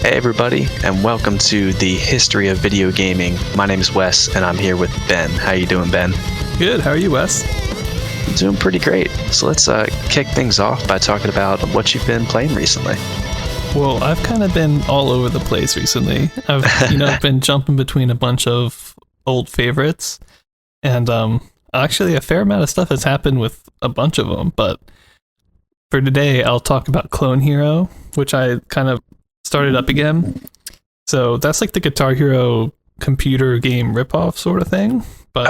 Hey everybody, and welcome to the History of Video Gaming. My name is Wes, and I'm here with Ben. How you doing, Ben? Good. How are you, Wes? Doing pretty great. So let's kick things off by talking about what you've been playing recently. Well, I've kind of been all over the place recently. I've been jumping between a bunch of old favorites, and actually a fair amount of stuff has happened with a bunch of them. But for today, I'll talk about Clone Hero, which I kind of started up again. So that's like the Guitar Hero computer game ripoff sort of thing. But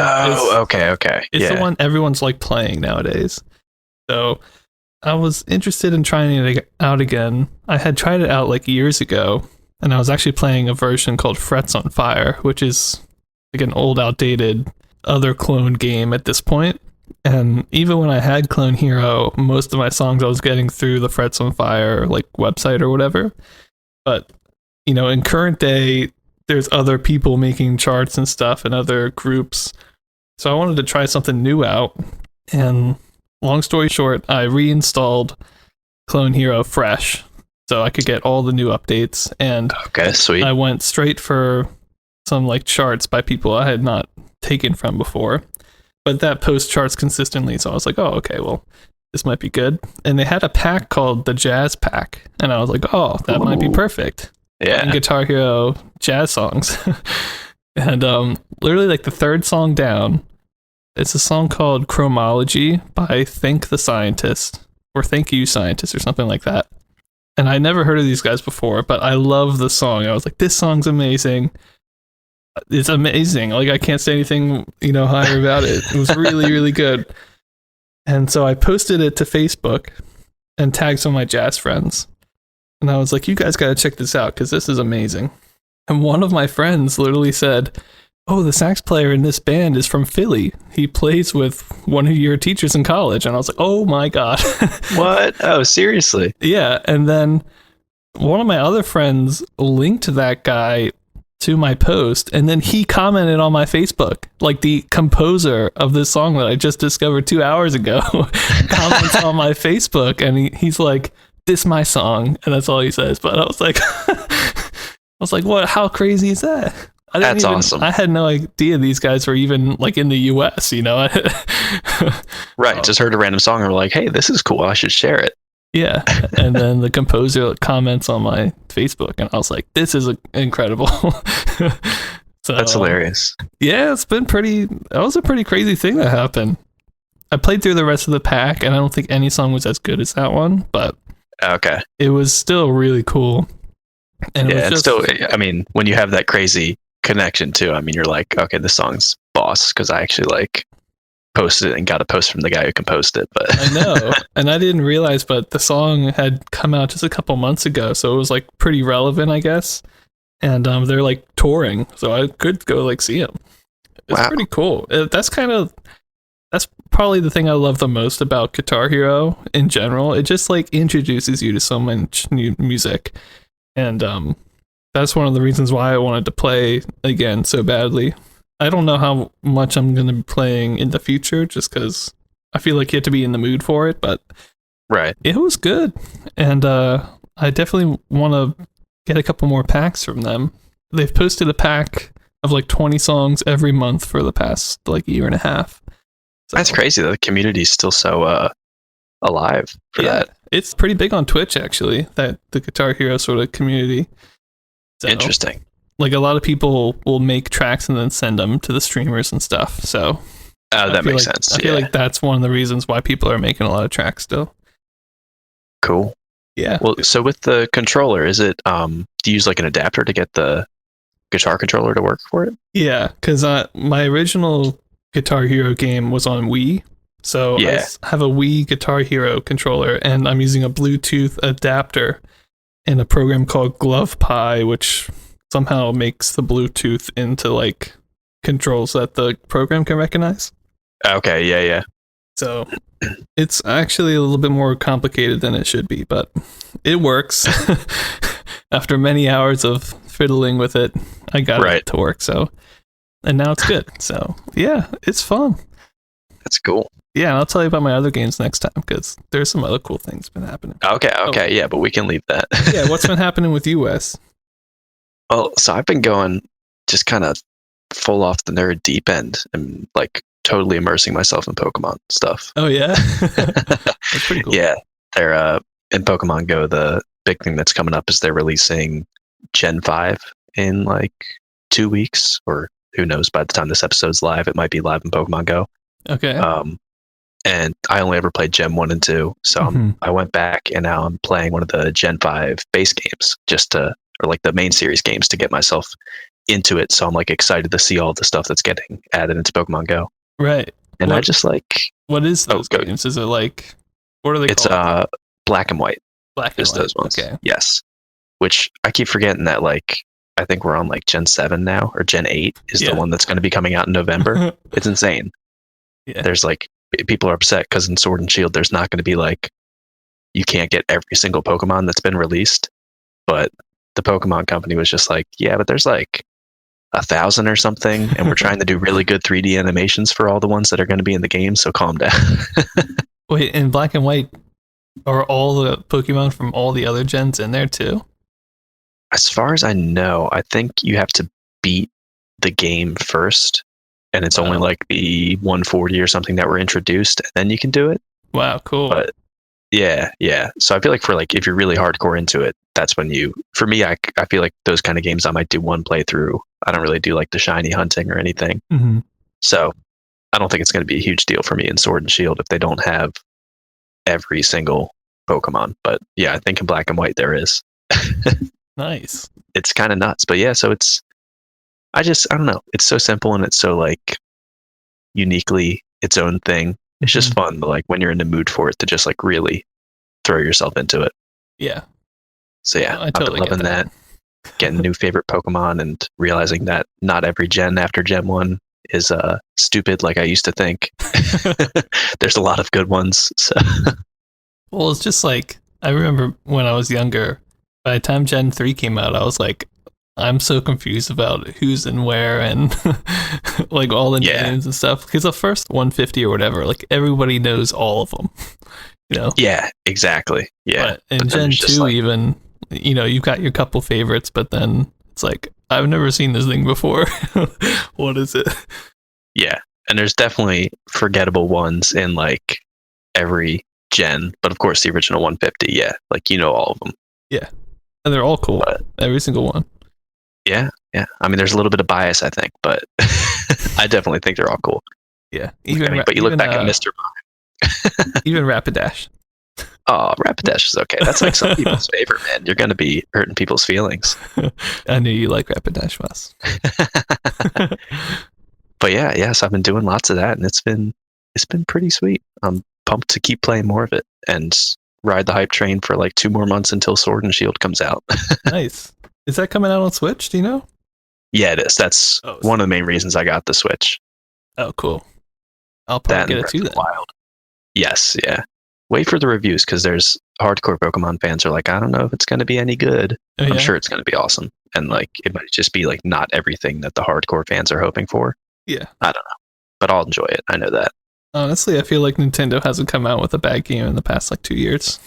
okay. It's the one everyone's like playing nowadays. So I was interested in trying it out again. I had tried it out like years ago, and I was actually playing a version called Frets on Fire, which is like an old, outdated other clone game at this point. And even when I had Clone Hero, most of my songs I was getting through the Frets on Fire like website or whatever. But, in current day, there's other people making charts and stuff and other groups. So I wanted to try something new out. And long story short, I reinstalled Clone Hero fresh so I could get all the new updates. And okay, sweet. I went straight for some like charts by people I had not taken from before. But that post charts consistently. So I was like, oh, okay, well, this might be good. And they had a pack called the Jazz Pack. And I was like, oh, that might be perfect. Yeah. And Guitar Hero jazz songs. And literally like the third song down, it's a song called Chromology by Thank the Scientist or Thank You Scientist or something like that. And I never heard of these guys before, but I love the song. I was like, this song's amazing. It's amazing. Like I can't say anything, higher about it. It was really, really good. And so I posted it to Facebook and tagged some of my jazz friends. And I was like, you guys got to check this out because this is amazing. And one of my friends literally said, oh, the sax player in this band is from Philly. He plays with one of your teachers in college. And I was like, oh my God. What? Oh, seriously? Yeah. And then one of my other friends linked that guy to my post, and then he commented on my Facebook, like the composer of this song that I just discovered 2 hours ago comments on my Facebook, and he's like, this my song, and that's all he says. But I was like, what? How crazy is that? That's awesome. I had no idea these guys were even like in the US, Right, just heard a random song and were like, hey, this is cool, I should share it. Yeah, and then the composer comments on my Facebook, and I was like, this is incredible. So, that's hilarious. Yeah, that was a pretty crazy thing that happened. I played through the rest of the pack, and I don't think any song was as good as that one, but okay, it was still really cool. And yeah, it's still, when you have that crazy connection too, you're like, okay, this song's boss, because I actually posted it and got a post from the guy who composed it. But I know, and I didn't realize, but the song had come out just a couple months ago, so it was like pretty relevant, I guess. And they're like touring, so I could go see them. It's pretty cool. That's probably the thing I love the most about Guitar Hero in general. It just introduces you to so much new music, and that's one of the reasons why I wanted to play again so badly. I don't know how much I'm going to be playing in the future, just because I feel like you have to be in the mood for it, but right, it was good. And I definitely want to get a couple more packs from them. They've posted a pack of 20 songs every month for the past year and a half. So, that's crazy that the community is still so alive for that. It's pretty big on Twitch, actually, that the Guitar Hero sort of community. So, interesting. A lot of people will make tracks and then send them to the streamers and stuff. So that makes sense. I feel like that's one of the reasons why people are making a lot of tracks still. Cool. Yeah. Well, so with the controller, is it do you use an adapter to get the guitar controller to work for it? Yeah, because my original Guitar Hero game was on Wii. So I have a Wii Guitar Hero controller, and I'm using a Bluetooth adapter in a program called GlovePie, which somehow makes the Bluetooth into controls that the program can recognize. Okay, yeah. So it's actually a little bit more complicated than it should be, but it works. After many hours of fiddling with it, I got it to work. So, and now it's good. So yeah, it's fun. That's cool. Yeah, and I'll tell you about my other games next time, because there's some other cool things been happening. Okay, yeah, but we can leave that. Yeah, what's been happening with you, Wes? Well, so I've been going just kind of full off the nerd deep end and like totally immersing myself in Pokemon stuff. Oh yeah, that's pretty cool. Yeah, they're in Pokemon Go. The big thing that's coming up is they're releasing Gen 5 in like 2 weeks, or who knows? By the time this episode's live, it might be live in Pokemon Go. Okay. And I only ever played Gen 1 and 2, so I went back and now I'm playing one of the Gen 5 base games or like the main series games to get myself into it. So I'm like excited to see all the stuff that's getting added into Pokemon Go. Right. And I just like, what is those games? Is it like, what are they it's called? Black and White. Black and Just White. those ones. Okay. Yes. Which I keep forgetting that like I think we're on like Gen 7 now, or Gen 8 is the one that's going to be coming out in November. It's insane. Yeah. There's like, people are upset because in Sword and Shield, there's not going to be like, you can't get every single Pokemon that's been released. But the Pokemon company was just like, yeah, but there's like 1,000 or something. And we're trying to do really good 3D animations for all the ones that are going to be in the game. So calm down. Wait, in Black and White, are all the Pokemon from all the other gens in there too? As far as I know, I think you have to beat the game first. And it's only like the 140 or something that were introduced, and then you can do it. Wow, cool. But yeah. So I feel like for like, if you're really hardcore into it, that's when for me, I feel like those kind of games I might do one playthrough. I don't really do like the shiny hunting or anything. So I don't think it's going to be a huge deal for me in Sword and Shield if they don't have every single Pokemon. But yeah, I think in Black and White there is. Nice. It's kind of nuts, but yeah, so I don't know. It's so simple and it's so like uniquely its own thing. It's just fun, but like when you're in the mood for it, to just like really throw yourself into it. Yeah. So yeah, I totally I've been loving that. Getting new favorite Pokemon and realizing that not every gen after Gen 1 is stupid like I used to think. There's a lot of good ones. So. Well, it's just like, I remember when I was younger, by the time Gen 3 came out, I was like, I'm so confused about who's and where and like all the names and stuff. Because the first 150 or whatever, like everybody knows all of them, you know? Yeah, exactly. Yeah. But in Gen 2, like, even, you know, you've got your couple favorites, but then it's like, I've never seen this thing before. What is it? Yeah. And there's definitely forgettable ones in like every gen. But of course, the original 150, yeah. Like, you know, all of them. Yeah. And they're all cool. But, every single one. Yeah. I mean, there's a little bit of bias, I think, but I definitely think they're all cool. Yeah. But you look back at Mr. Mime. Even Rapidash. Oh, Rapidash is okay. That's like some people's favorite, man. You're going to be hurting people's feelings. I knew you like Rapidash, Wes. But yeah, so I've been doing lots of that, and it's been pretty sweet. I'm pumped to keep playing more of it and ride the hype train for like 2 more months until Sword and Shield comes out. Nice. Is that coming out on Switch? Do you know? Yeah, it is. That's one of the main reasons I got the Switch. Oh, cool. I'll probably get it too then. Wild. Yes, yeah. Wait for the reviews, because there's hardcore Pokemon fans are like, I don't know if it's going to be any good. Oh, I'm sure it's going to be awesome. And like, it might just be like not everything that the hardcore fans are hoping for. Yeah. I don't know. But I'll enjoy it. I know that. Honestly, I feel like Nintendo hasn't come out with a bad game in the past like 2 years.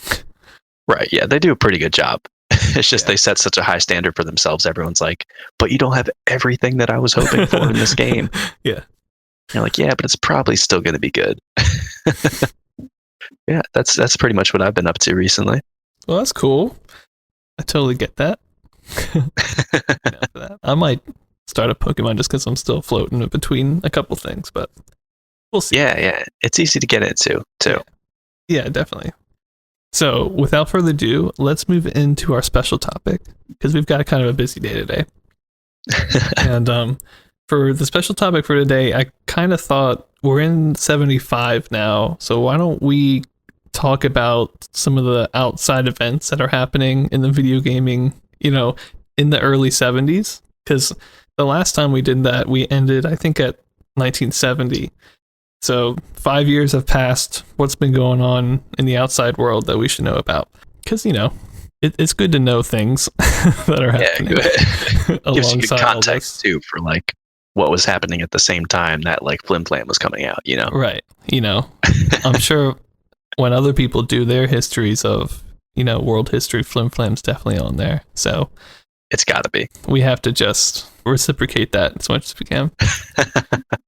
Right, yeah. They do a pretty good job. It's just they set such a high standard for themselves. Everyone's like, but you don't have everything that I was hoping for in this game. Yeah. You're like, yeah, but it's probably still going to be good. Yeah, that's pretty much what I've been up to recently. Well, that's cool. I totally get that. I might start a Pokemon just because I'm still floating between a couple things, but we'll see. Yeah. It's easy to get into, too. Yeah, definitely. So, without further ado, let's move into our special topic, because we've got kind of a busy day today. And for the special topic for today, I kind of thought we're in 75 now, so why don't we talk about some of the outside events that are happening in the video gaming, you know, in the early 70s? Because the last time we did that, we ended, I think, at 1970. So 5 years have passed. What's been going on in the outside world that we should know about? Because, you know, it's good to know things that are happening. Yeah, gives you good context, too, for like what was happening at the same time that like Flim Flam was coming out, you know? Right. You know, I'm sure when other people do their histories of, you know, world history, Flim Flam's definitely on there. So It's got to be. We have to just reciprocate that as much as we can.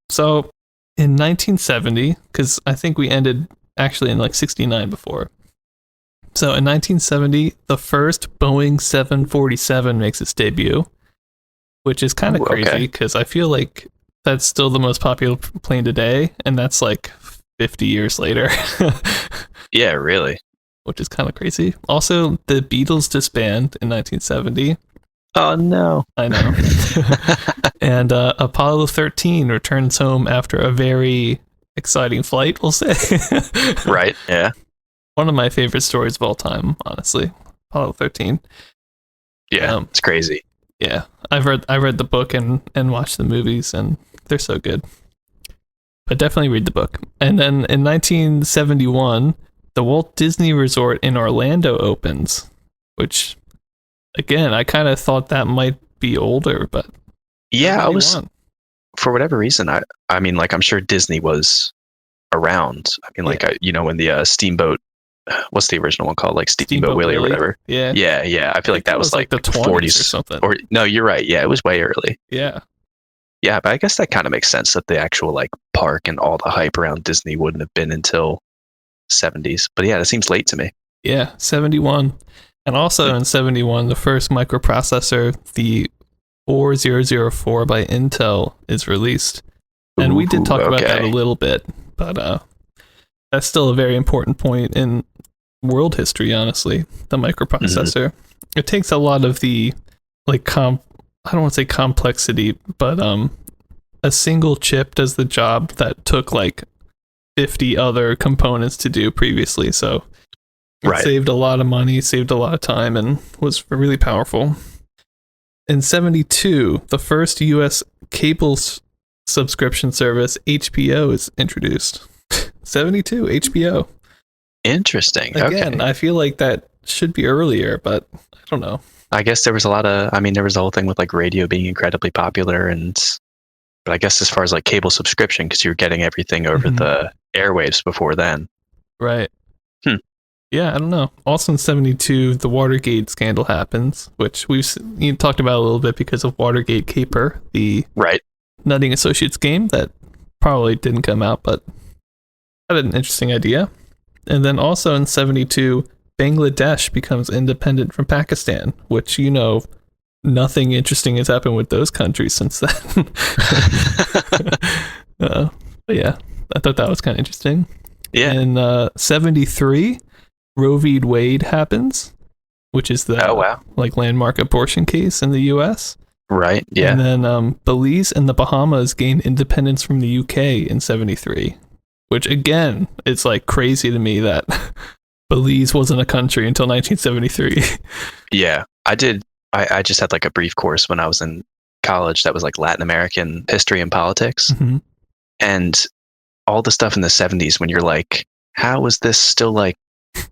So in 1970, because I think we ended actually in like 69 before. So in 1970, the first Boeing 747 makes its debut, which is kind of crazy because I feel like that's still the most popular plane today, and that's like 50 years later. Yeah, really. Which is kind of crazy. Also, the Beatles disband in 1970. Oh, no. I know. And Apollo 13 returns home after a very exciting flight, we'll say. Right, yeah. One of my favorite stories of all time, honestly. Apollo 13. Yeah, it's crazy. Yeah, I read the book and watched the movies, and they're so good. But definitely read the book. And then in 1971, the Walt Disney Resort in Orlando opens, which, again, I kind of thought that might be older, but yeah, I was, for whatever reason, I mean, like, I'm sure Disney was around. I mean, like, when the Steamboat, what's the original one called? Like Steamboat Willie or whatever. Yeah. Yeah. I feel like that was like the 40s or something. Or no, you're right. Yeah, it was way early. Yeah. Yeah, but I guess that kind of makes sense that the actual like park and all the hype around Disney wouldn't have been until 70s. But yeah, that seems late to me. Yeah, 71. And also in 71, the first microprocessor, the 4004 by Intel, is released. And we did talk about that a little bit, but that's still a very important point in world history, honestly, the microprocessor. Mm-hmm. It takes a lot of the, like, I don't want to say complexity, but a single chip does the job that took, like, 50 other components to do previously. So it saved a lot of money, saved a lot of time, and was really powerful. In 72, the first U.S. cable subscription service, HBO, is introduced. 72, HBO. Interesting. Again, I feel like that should be earlier, but I don't know. I guess there was there was the whole thing with like radio being incredibly popular, but I guess as far as like cable subscription, because you were getting everything over the airwaves before then. Right. Yeah, I don't know. Also in 72, the Watergate scandal happens, which we've talked about a little bit because of Watergate Caper, the Nutting Associates game that probably didn't come out, but had an interesting idea. And then also in 72, Bangladesh becomes independent from Pakistan, which, nothing interesting has happened with those countries since then. But yeah, I thought that was kind of interesting. Yeah. In 73, Roe v. Wade happens, which is the like landmark abortion case in the U.S. Right. Yeah. And then Belize and the Bahamas gain independence from the U.K. in 73, which again, it's like crazy to me that Belize wasn't a country until 1973. Yeah, I did. I just had like a brief course when I was in college that was like Latin American history and politics, and all the stuff in the 70s when you're like, how is this still like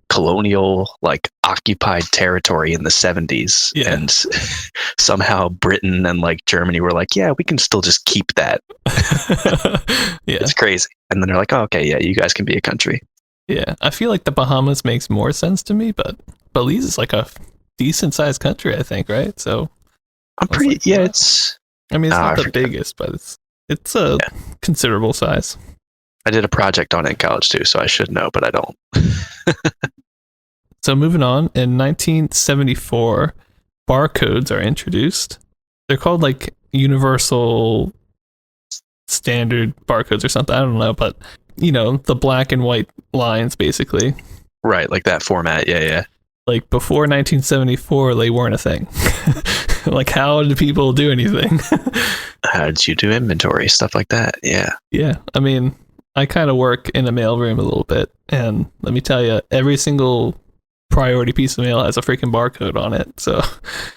colonial, like occupied territory in the 70s? Yeah. And somehow Britain and like Germany were like, yeah, we can still just keep that. Yeah, it's crazy. And then they're like, oh, okay, yeah, you guys can be a country. Yeah, I feel like the Bahamas makes more sense to me, but Belize is like a decent sized country, I think, right? So I'm pretty like, it's not the biggest, but it's a considerable size. I did a project on it in college too, so I should know, but I don't. So moving on, in 1974, barcodes are introduced. They're called like universal standard barcodes or something. I don't know, but the black and white lines basically. Right, like that format. Yeah. Like before 1974, they weren't a thing. Like, how did people do anything? How did you do inventory? Stuff like that. Yeah. Yeah. I mean, I kind of work in a mailroom a little bit, and let me tell you, every single priority piece of mail has a freaking barcode on it. So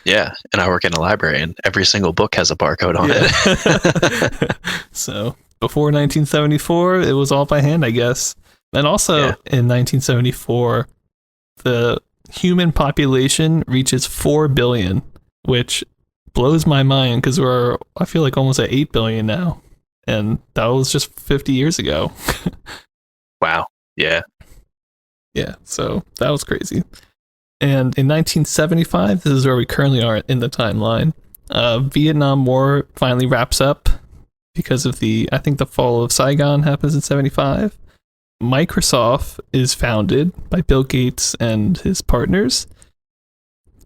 yeah, and I work in a library, and every single book has a barcode on it. So before 1974, it was all by hand, I guess. And also in 1974, the human population reaches 4 billion, which blows my mind because we're, I feel like, almost at 8 billion now. And that was just 50 years ago. Wow. Yeah. Yeah, so that was crazy. And in 1975, this is where we currently are in the timeline. Vietnam War finally wraps up because of I think the fall of Saigon happens in 75. Microsoft is founded by Bill Gates and his partners.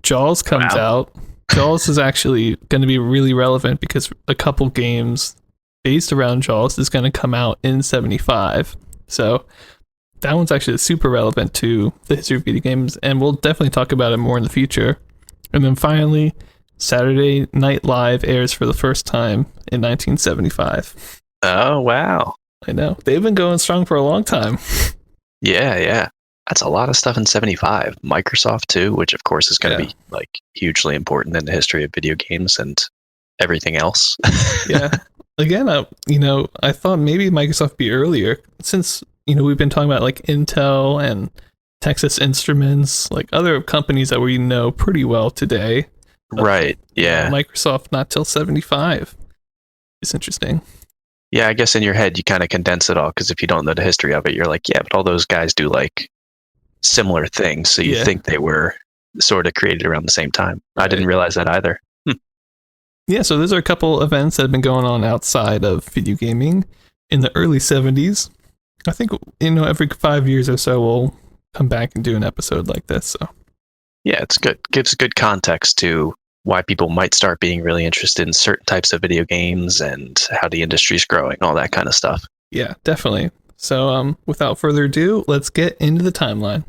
Jaws comes out. Jaws is actually going to be really relevant because a couple games based around Jaws is going to come out in 75. So that one's actually super relevant to the history of video games, and we'll definitely talk about it more in the future. And then finally, Saturday Night Live airs for the first time in 1975. Oh, wow. I know. They've been going strong for a long time. Yeah. That's a lot of stuff in 75. Microsoft, too, which, of course, is going to be like hugely important in the history of video games and everything else. Yeah. Again, I thought maybe Microsoft would be earlier since, we've been talking about like Intel and Texas Instruments, like other companies that we know pretty well today. Right. Yeah. Microsoft not till 75. It's interesting. Yeah, I guess in your head you kind of condense it all because if you don't know the history of it, you're like, yeah, but all those guys do like similar things. So you think they were sort of created around the same time. Right. I didn't realize that either. Yeah, so those are a couple events that have been going on outside of video gaming in the early 70s. I think, every 5 years or so we'll come back and do an episode like this. So yeah, it's good. Gives good context to why people might start being really interested in certain types of video games and how the industry's growing, all that kind of stuff. Yeah, definitely. So without further ado, let's get into the timeline.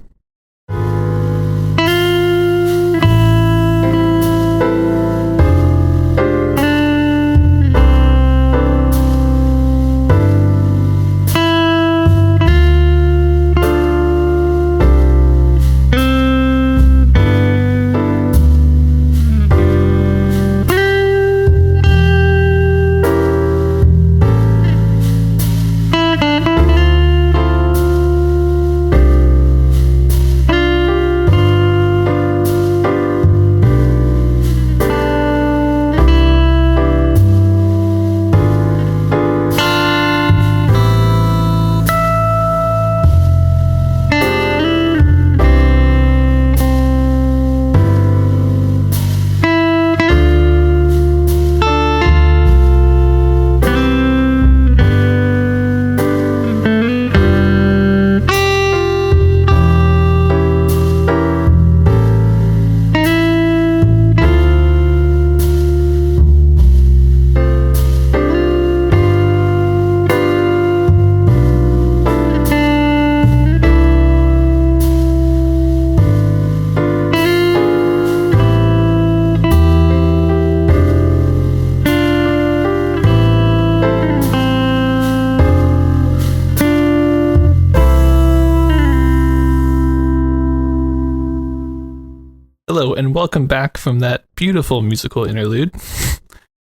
Hello, and welcome back from that beautiful musical interlude.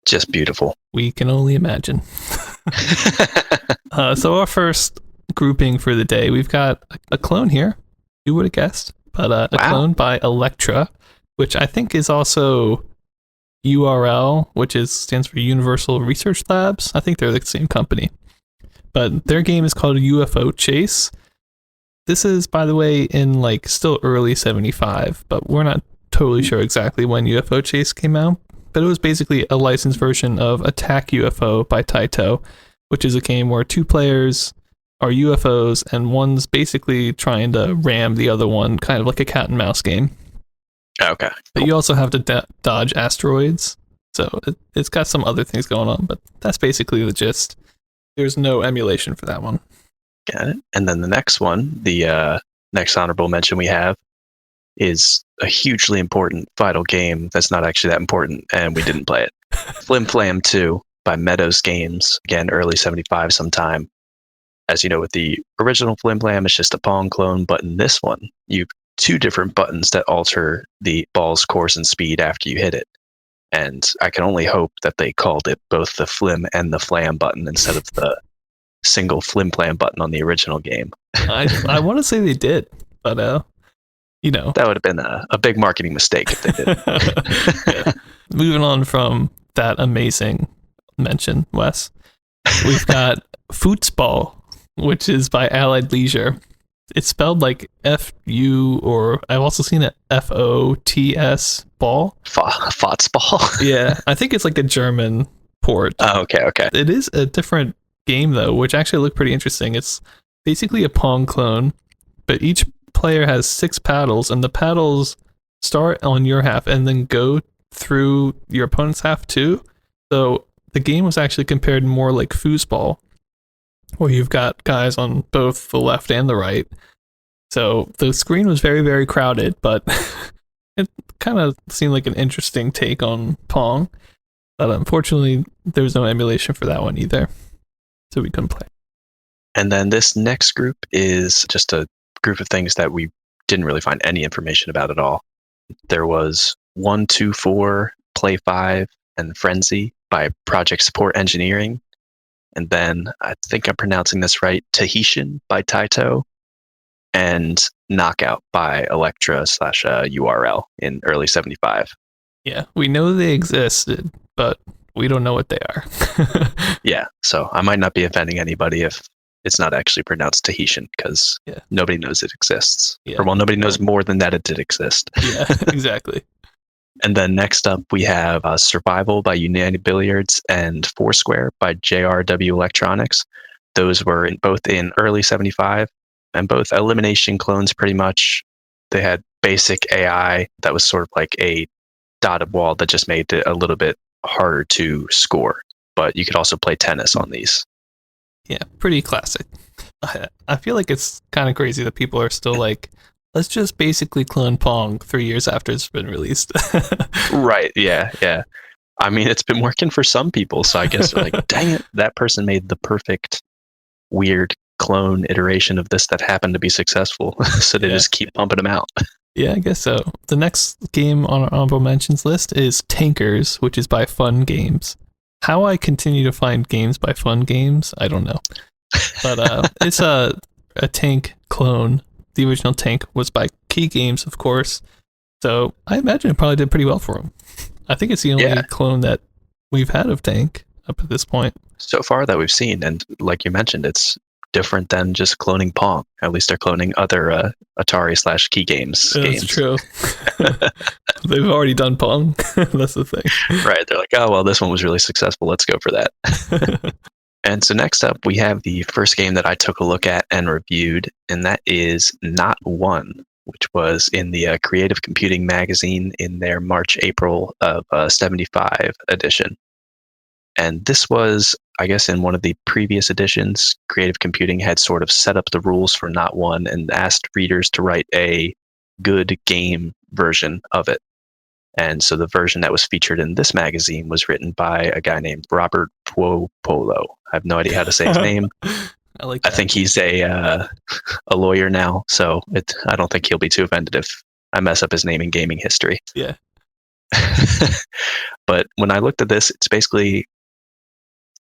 Just beautiful. We can only imagine. So our first grouping for the day, we've got a clone here. You would have guessed, but a clone by Elektra, which I think is also URL, which stands for Universal Research Labs. I think they're the same company. But their game is called UFO Chase. This is, by the way, in like still early 75, but we're not totally sure exactly when UFO Chase came out. But it was basically a licensed version of Attack UFO by Taito, which is a game where two players are UFOs and one's basically trying to ram the other one, kind of like a cat and mouse game. Okay. But you also have to dodge asteroids. So it's got some other things going on, but that's basically the gist. There's no emulation for that one. Got it. And then the next one, the next honorable mention we have, is a hugely important Vital game that's not actually that important, and we didn't play it. Flim Flam 2 by Meadows Games, again, early 75 sometime. As you know, with the original Flim Flam, it's just a Pong clone, but in this one, you've two different buttons that alter the ball's course and speed after you hit it. And I can only hope that they called it both the Flim and the Flam button instead of the single Flim Flam button on the original game. I want to say they did, but that would have been a big marketing mistake if they did. Yeah. Moving on from that amazing mention, Wes, we've got Football, which is by Allied Leisure. It's spelled like F-U, or I've also seen it F-O-T-S ball. Fotzball? Yeah, I think it's like a German port. Oh, okay. It is a different game, though, which actually looked pretty interesting. It's basically a Pong clone, but each player has 6 paddles, and the paddles start on your half and then go through your opponent's half too. So the game was actually compared more like foosball, where you've got guys on both the left and the right. So the screen was very, very crowded, but it kind of seemed like an interesting take on Pong. But unfortunately, there was no emulation for that one either, so we couldn't play. And then this next group is just a group of things that we didn't really find any information about at all. There was 1, 2, 4, Play 5, and Frenzy by Project Support Engineering. And then, I think I'm pronouncing this right, Tahitian by Taito, and Knockout by Electra/URL in early 75. Yeah, we know they existed, but we don't know what they are. Yeah, so I might not be offending anybody if it's not actually pronounced Tahitian, because nobody knows it exists. Yeah. Or, well, nobody knows more than that it did exist. Yeah, exactly. And then next up, we have Survival by United Billiards and Foursquare by JRW Electronics. Those were both in early 75, and both elimination clones pretty much. They had basic AI that was sort of like a dotted wall that just made it a little bit harder to score. But you could also play tennis on these. Yeah, pretty classic. I feel like it's kind of crazy that people are still like, let's just basically clone Pong 3 years after it's been released. Right, yeah. I mean, it's been working for some people, so I guess they're like, dang it, that person made the perfect weird clone iteration of this that happened to be successful. So they just keep pumping them out. Yeah, I guess so. The next game on our honorable mentions list is Tankers, which is by Fun Games. How I continue to find games by Fun Games, I don't know. But it's a tank clone. The original Tank was by Key Games, of course. So I imagine it probably did pretty well for them. I think it's the only clone that we've had of Tank up to this point. So far that we've seen, and like you mentioned, it's different than just cloning Pong. At least they're cloning other Atari/Key Games. That's true. They've already done Pong. That's the thing. Right. They're like, oh, well, this one was really successful. Let's go for that. And so next up, we have the first game that I took a look at and reviewed, and that is Not One, which was in the Creative Computing magazine in their March-April of 75 edition. And this was, I guess, in one of the previous editions, Creative Computing had sort of set up the rules for Not One and asked readers to write a good game version of it. And so the version that was featured in this magazine was written by a guy named Robert Puopolo. I have no idea how to say his name. I think he's a lawyer now, so I don't think he'll be too offended if I mess up his name in gaming history. Yeah. But when I looked at this, it's basically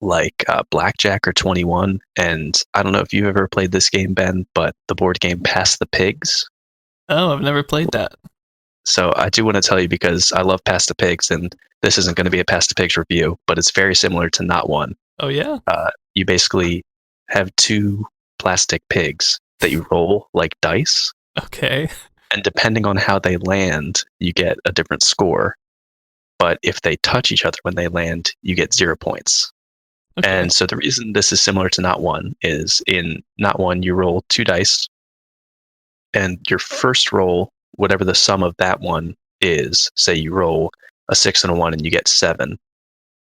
like Blackjack or 21. And I don't know if you've ever played this game, Ben, but the board game Pass the Pigs. Oh, I've never played that. So I do want to tell you, because I love Pass the Pigs, and this isn't going to be a Pass the Pigs review, but it's very similar to Not One. Oh, yeah? You basically have 2 plastic pigs that you roll like dice. Okay. And depending on how they land, you get a different score. But if they touch each other when they land, you get 0 points. Okay. And so the reason this is similar to Not One is in Not One, you roll 2 dice, and your first roll, whatever the sum of that one is, say you roll a 6 and a 1 and you get 7,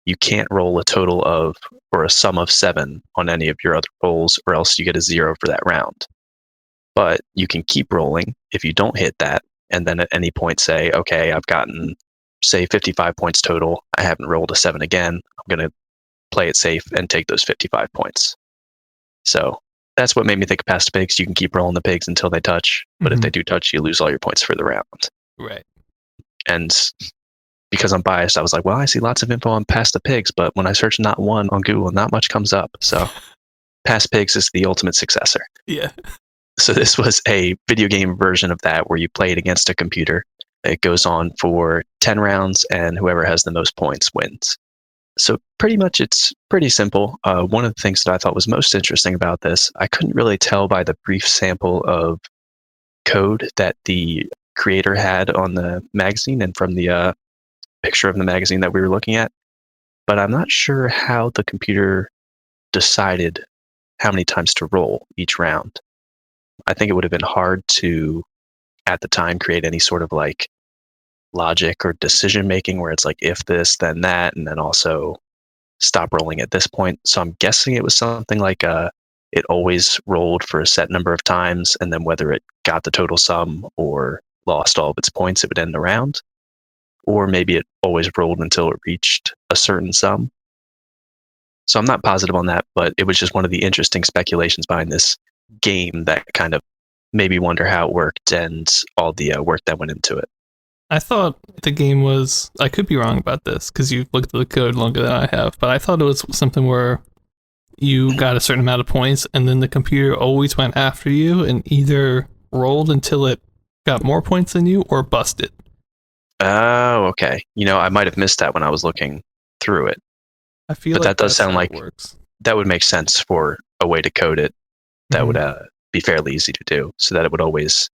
you can't roll a total of, or a sum of 7 on any of your other rolls, or else you get a 0 for that round. But you can keep rolling if you don't hit that, and then at any point say, okay, I've gotten, say, 55 points total. I haven't rolled a 7 again. I'm going to play it safe and take those 55 points. So that's what made me think of Pass the Pigs. You can keep rolling the pigs until they touch, but if they do touch, you lose all your points for the round. Right. And because I'm biased, I was like, well, I see lots of info on Pass the Pigs, but when I search Not One on Google, not much comes up. So Pass Pigs is the ultimate successor. Yeah. So this was a video game version of that where you play it against a computer. It goes on for 10 rounds, and whoever has the most points wins. So pretty much it's pretty simple. One of the things that I thought was most interesting about this, I couldn't really tell by the brief sample of code that the creator had on the magazine and from the picture of the magazine that we were looking at, but I'm not sure how the computer decided how many times to roll each round. I think it would have been hard to, at the time, create any sort of like logic or decision making where it's like if this, then that, and then also stop rolling at this point. So I'm guessing it was something like it always rolled for a set number of times, and then whether it got the total sum or lost all of its points, it would end the round. Or maybe it always rolled until it reached a certain sum. So I'm not positive on that, but it was just one of the interesting speculations behind this game that kind of made me wonder how it worked and all the work that went into it. I thought the game was, I could be wrong about this because you've looked at the code longer than I have, but I thought it was something where you got a certain amount of points and then the computer always went after you and either rolled until it got more points than you or busted. Oh, okay. I might have missed that when I was looking through it. I feel but like that does sound like it works. That would make sense for a way to code it that would be fairly easy to do, so that it would always.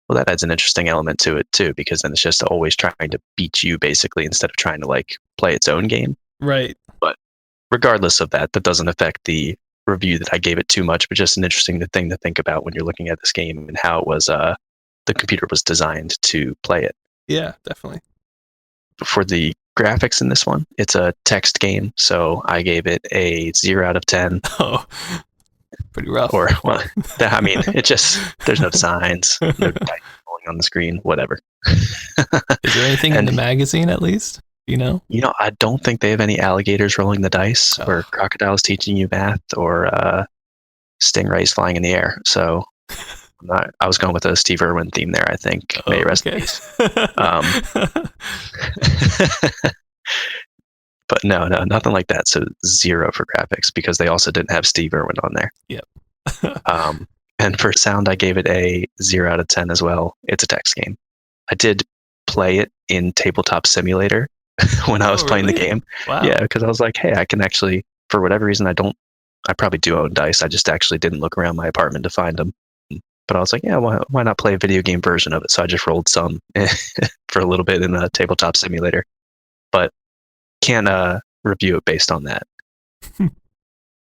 Well, that adds an interesting element to it too, because then it's just always trying to beat you basically instead of trying to like play its own game. Right. But regardless of that, that doesn't affect the review that I gave it too much, but just an interesting thing to think about when you're looking at this game and how it was the computer was designed to play it. Yeah, definitely. For the graphics in this one, it's a text game, so I gave it a 0 out of 10. Oh, pretty rough. Or, well, I mean, it just, there's no signs, no dice rolling on the screen, whatever. Is there anything in the magazine at least? I don't think they have any alligators rolling the dice or crocodiles teaching you math or stingrays flying in the air. So I was going with a Steve Irwin theme there, I think. May rest in peace. But no, nothing like that. So 0 for graphics because they also didn't have Steve Irwin on there. Yep. And for sound, I gave it a 0 out of 10 as well. It's a text game. I did play it in Tabletop Simulator when I was playing the game. Wow. Yeah, because I was like, hey, I can actually, for whatever reason, I probably do own dice. I just actually didn't look around my apartment to find them. But I was like, yeah, why not play a video game version of it? So I just rolled some for a little bit in a Tabletop Simulator. But can't review it based on that.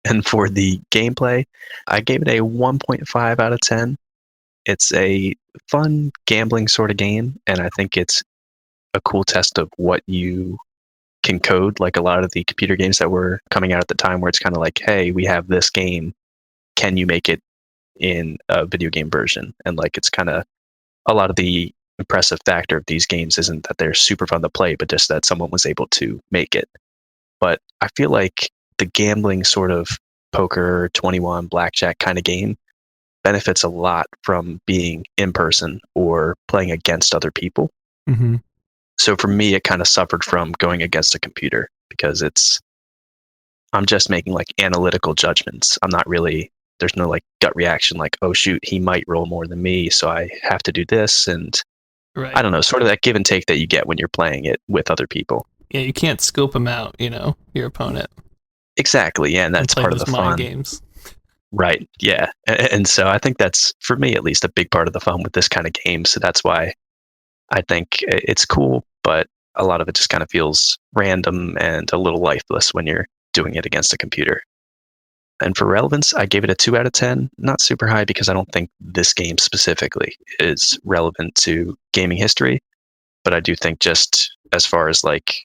And for the gameplay, I gave it a 1.5 out of 10. It's a fun gambling sort of game, and I think it's a cool test of what you can code, like a lot of the computer games that were coming out at the time where it's kind of like, hey, we have this game. Can you make it in a video game version? And like it's kind of a lot of the impressive factor of these games isn't that they're super fun to play, but just that someone was able to make it. But I feel like the gambling sort of poker, 21, blackjack kind of game benefits a lot from being in person or playing against other people. Mm-hmm. So for me, it kind of suffered from going against a computer because I'm just making like analytical judgments. I'm not really, there's no like gut reaction like, oh shoot, he might roll more than me, so I have to do this. And right. I don't know, sort of that give and take that you get when you're playing it with other people. Yeah, you can't scope him out, your opponent. Exactly, yeah, and that's part of the fun. Games. Right, yeah. And so I think that's, for me at least, a big part of the fun with this kind of game. So that's why I think it's cool, but a lot of it just kind of feels random and a little lifeless when you're doing it against a computer. And for relevance, I gave it a 2 out of 10. Not super high because I don't think this game specifically is relevant to gaming history. But I do think just as far as like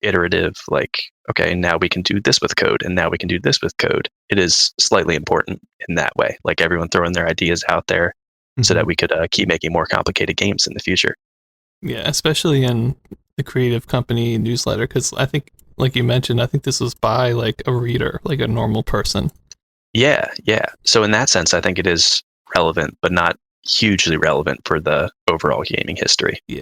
iterative, like, okay, now we can do this with code and now we can do this with code. It is slightly important in that way. Like everyone throwing their ideas out there so that we could keep making more complicated games in the future. Yeah, especially in the creative company newsletter. Because I think, like you mentioned, I think this was by like a reader, like a normal person. Yeah. So in that sense, I think it is relevant, but not hugely relevant for the overall gaming history. Yeah.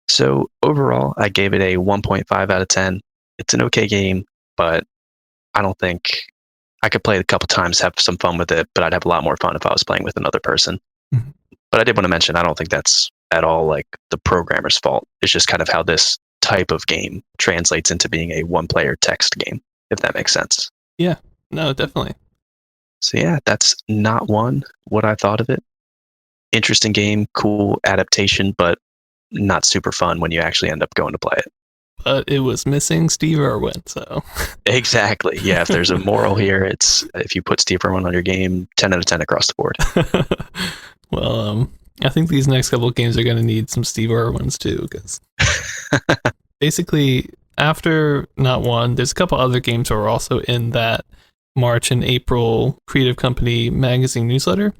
So overall, I gave it a 1.5 out of 10. It's an okay game, but I don't think I could play it a couple times, have some fun with it, but I'd have a lot more fun if I was playing with another person. Mm-hmm. But I did want to mention, I don't think that's at all like the programmer's fault. It's just kind of how this type of game translates into being a one-player text game, if that makes sense. Yeah, no, definitely. So yeah, that's Not One, what I thought of it. Interesting game, cool adaptation, but not super fun when you actually end up going to play it. But it was missing Steve Irwin, so. Exactly. Yeah, if there's a moral here, it's if you put Steve Irwin on your game, 10 out of 10 across the board. Well, I think these next couple of games are going to need some Steve Irwins too, because basically after Not One, there's a couple other games that were also in that March and April Creative Company magazine newsletter.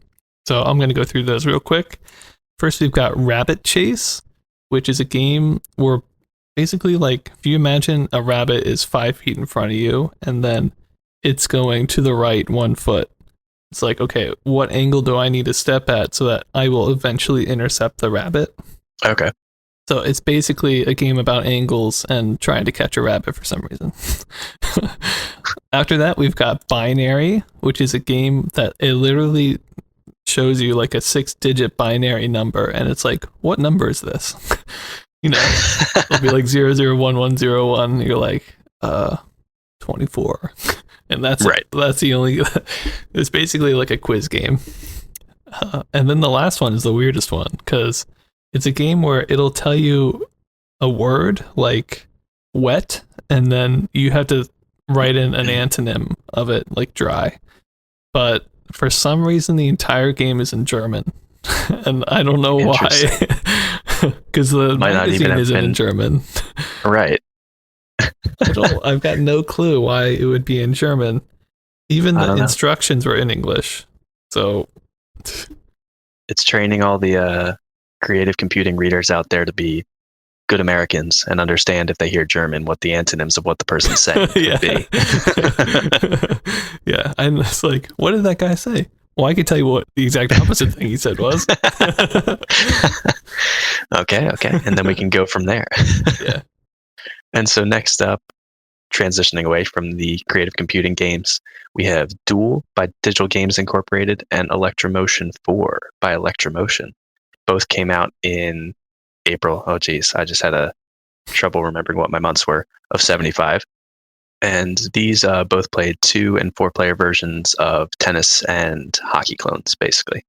So I'm going to go through those real quick. First, we've got Rabbit Chase, which is a game where basically, like, if you imagine a rabbit is 5 feet in front of you and then it's going to the right 1 foot. It's like, okay, what angle do I need to step at so that I will eventually intercept the rabbit? Okay. So it's basically a game about angles and trying to catch a rabbit for some reason. After that, we've got Binary, which is a game that it literally shows you like a 6-digit binary number, and it's like, what number is this? You know, it'll be like 001101. You're like, 24. And that's right. That's the only. It's basically like a quiz game. And then the last one is the weirdest one because it's a game where it'll tell you a word like wet, and then you have to write in an antonym of it, like dry. But for some reason, the entire game is in German, and I don't know why. Because the magazine isn't in German. Right. I've got no clue why it would be in German. Even the instructions were in English. So it's training all the creative computing readers out there to be good Americans and understand if they hear German what the antonyms of what the person's saying yeah. would be. Yeah, and it's like, what did that guy say? Well, I can tell you what the exact opposite thing he said was. Okay, and then we can go from there. Yeah. And so next up, transitioning away from the creative computing games, we have Duel by Digital Games Incorporated and Electromotion 4 by Electromotion. Both came out in April. Oh, geez, I just had a trouble remembering what my months were of 75. And these both played 2 and 4 player versions of tennis and hockey clones, basically.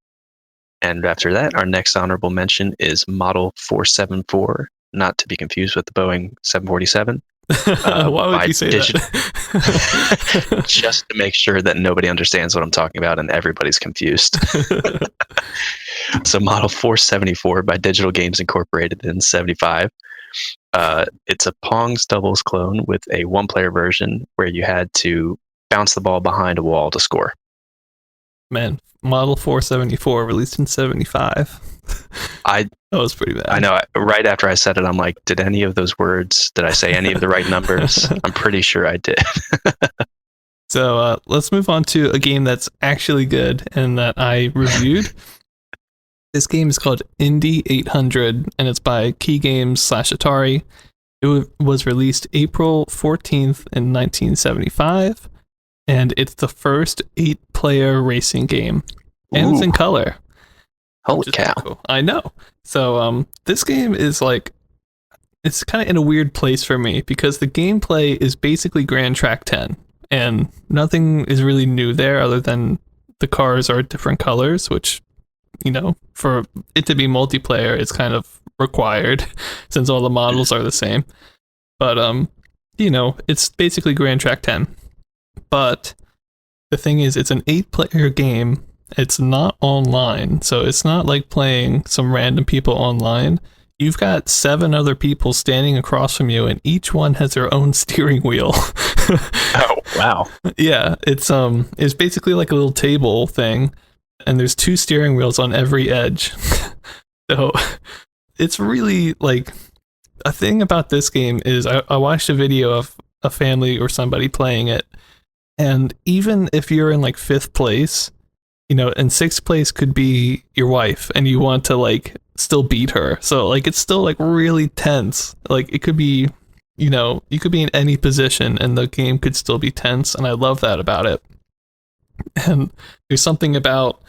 And after that, our next honorable mention is Model 474, not to be confused with the Boeing 747. Why would you say that? Just to make sure that nobody understands what I'm talking about and everybody's confused. So Model 474 by Digital Games Incorporated in 75. It's a Pong's doubles clone with a 1-player version where you had to bounce the ball behind a wall to score. Man, Model 474 released in 75. That was pretty bad. I know. Right after I said it, I'm like, did I say any of the right numbers? I'm pretty sure I did. So let's move on to a game that's actually good and that I reviewed. This game is called Indy 800, and it's by Key Games /Atari. It was released April 14th in 1975, and it's the first 8-player racing game. And It's in color. Holy cow. Cool. I know. So this game is like, it's kind of in a weird place for me because the gameplay is basically Grand Track 10, and nothing is really new there other than the cars are different colors, which, you know, for it to be multiplayer, it's kind of required since all the models are the same. But, you know, it's basically Grand Track 10. But the thing is, it's an 8-player game. It's not online, so it's not like playing some random people online. You've got 7 other people standing across from you, and each one has their own steering wheel. Oh, wow. Yeah, it's basically like a little table thing, and there's 2 steering wheels on every edge. So it's really like, a thing about this game is I watched a video of a family or somebody playing it, and even if you're in like 5th place, you know, and 6th place could be your wife and you want to like still beat her. So like, it's still like really tense. Like it could be, you know, you could be in any position and the game could still be tense. And I love that about it. And there's something about,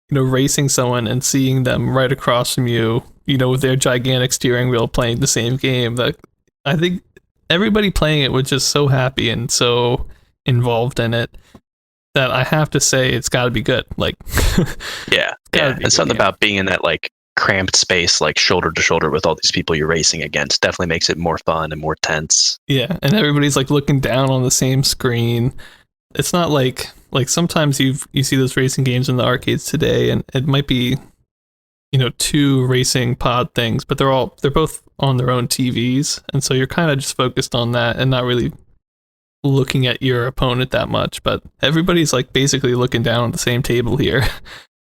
you know, racing someone and seeing them right across from you, you know, with their gigantic steering wheel playing the same game that I think everybody playing it was just so happy and so involved in it that I have to say it's got to be good. Like, yeah, and something about being in that like cramped space, like shoulder to shoulder with all these people you're racing against, definitely makes it more fun and more tense. Yeah, and everybody's like looking down on the same screen. It's not like sometimes you see those racing games in the arcades today, and it might be, you know, two racing pod things, but they're both on their own TVs, and so you're kind of just focused on that and not really looking at your opponent that much. But everybody's like basically looking down at the same table here,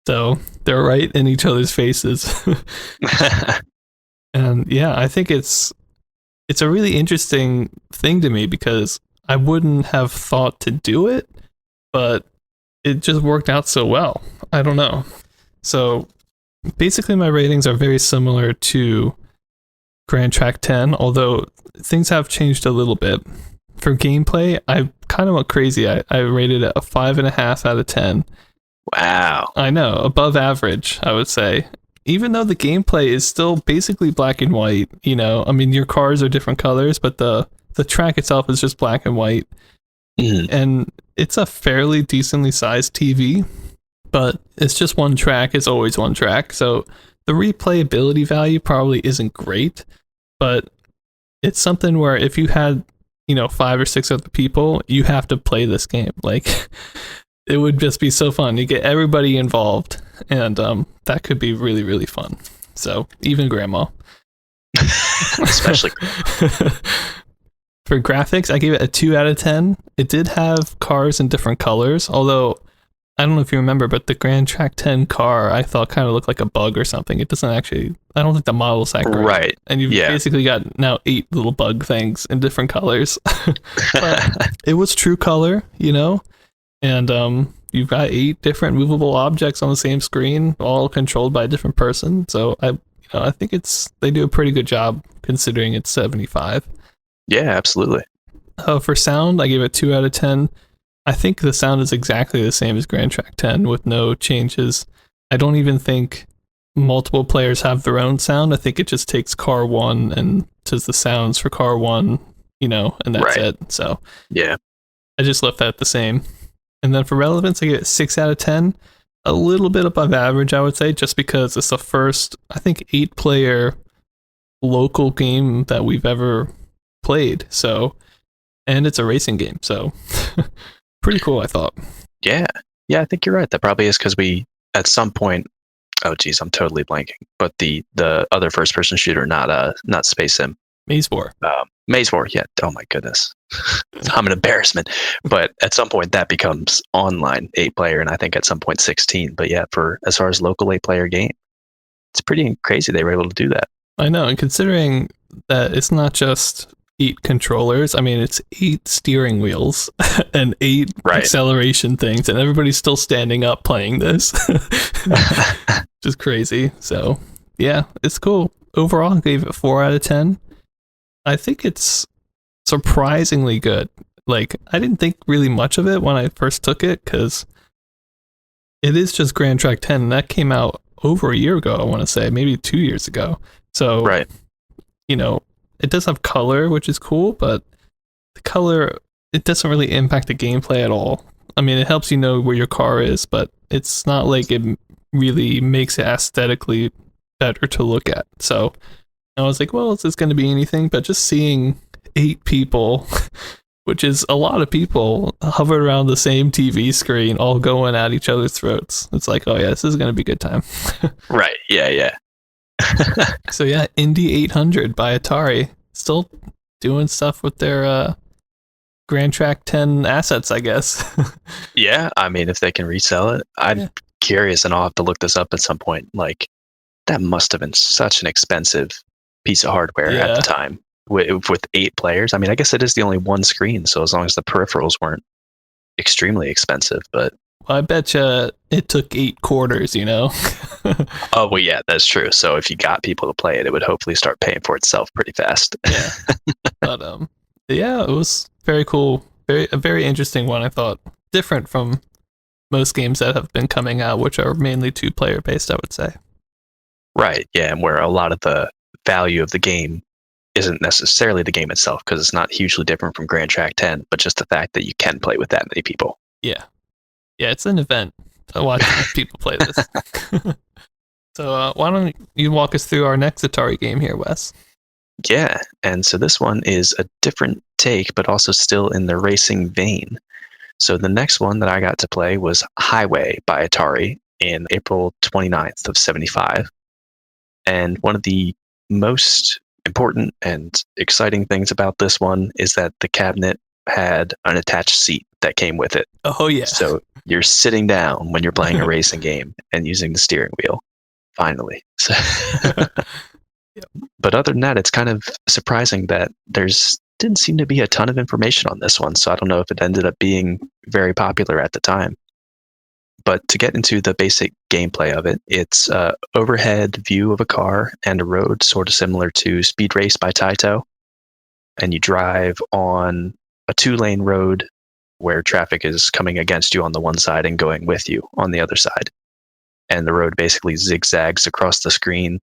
so they're right in each other's faces. And yeah, I think it's a really interesting thing to me because I wouldn't have thought to do it, but it just worked out so well. I don't know. So basically my ratings are very similar to Grand Track 10, although things have changed a little bit. For gameplay, I kind of went crazy. I rated it a 5.5 out of 10. Wow. I know, above average, I would say. Even though the gameplay is still basically black and white, you know, I mean, your cars are different colors, but the track itself is just black and white. And it's a fairly decently sized TV, but it's just one track. It's always one track. So the replayability value probably isn't great, but it's something where if you had, you know, 5 or 6 other people, you have to play this game. Like, it would just be so fun. You get everybody involved, and that could be really, really fun. So even grandma. Especially. For graphics, I gave it a 2 out of 10. It did have cars in different colors, although I don't know if you remember, but the Grand Track 10 car I thought kind of looked like a bug or something. It doesn't actually, I don't think the model's that great. Right. And you've basically got now 8 little bug things in different colors. But it was true color, you know? And you've got 8 different movable objects on the same screen, all controlled by a different person. So I think they do a pretty good job considering it's 75. Yeah, absolutely. For sound, I gave it 2 out of 10. I think the sound is exactly the same as Grand Track 10 with no changes. I don't even think multiple players have their own sound. I think it just takes car 1 and does the sounds for car 1, you know, and that's it. So yeah, I just left that the same. And then for relevance, I give it 6 out of 10. A little bit above average, I would say, just because it's the first, I think, 8-player local game that we've ever played. So, and it's a racing game. So pretty cool, I thought. Yeah, I think you're right. That probably is because we, at some point, oh geez, I'm totally blanking. But the other first-person shooter, not Space Sim, Maze War. Maze War, yeah. Oh my goodness, I'm an embarrassment. But at some point, that becomes online 8-player, and I think at some point 16. But yeah, for as far as local 8-player game, it's pretty crazy they were able to do that. I know, and considering that it's not just 8 controllers. I mean, it's 8 steering wheels and 8 acceleration things, and everybody's still standing up playing this. Just crazy. So, yeah, it's cool. Overall, I gave it 4 out of 10. I think it's surprisingly good. Like, I didn't think really much of it when I first took it, because it is just Grand Track 10, and that came out over a year ago, I want to say, maybe 2 years ago. So, you know, it does have color, which is cool, but the color, it doesn't really impact the gameplay at all. I mean, it helps you know where your car is, but it's not like it really makes it aesthetically better to look at. So I was like, well, is this going to be anything? But just seeing 8 people, which is a lot of people, hovered around the same TV screen, all going at each other's throats. It's like, oh yeah, this is going to be a good time. Right, yeah. So yeah, Indy 800 by Atari, still doing stuff with their Grand Track 10 assets, I guess. Yeah, I mean, if they can resell it, I'm curious, and I'll have to look this up at some point. Like, that must have been such an expensive piece of hardware at the time with 8 players. I mean, I guess it is the only one screen, so as long as the peripherals weren't extremely expensive, but I bet you it took 8 quarters, you know? Oh, well, yeah, that's true. So if you got people to play it, it would hopefully start paying for itself pretty fast. Yeah. But yeah, it was very cool. A very interesting one, I thought. Different from most games that have been coming out, which are mainly 2-player based, I would say. Right, yeah, and where a lot of the value of the game isn't necessarily the game itself, because it's not hugely different from Grand Track 10, but just the fact that you can play with that many people. Yeah. Yeah, it's an event to watch people play this. So why don't you walk us through our next Atari game here, Wes? Yeah, and so this one is a different take, but also still in the racing vein. So the next one that I got to play was Highway by Atari in April 29th of 75. And one of the most important and exciting things about this one is that the cabinet had an attached seat that came with it. Oh, yeah. So you're sitting down when you're playing a racing game and using the steering wheel. Finally. So Yep. But other than that, it's kind of surprising that didn't seem to be a ton of information on this one. So I don't know if it ended up being very popular at the time. But to get into the basic gameplay of it, it's an overhead view of a car and a road sort of similar to Speed Race by Taito. And you drive on a 2-lane road where traffic is coming against you on the one side and going with you on the other side. And the road basically zigzags across the screen.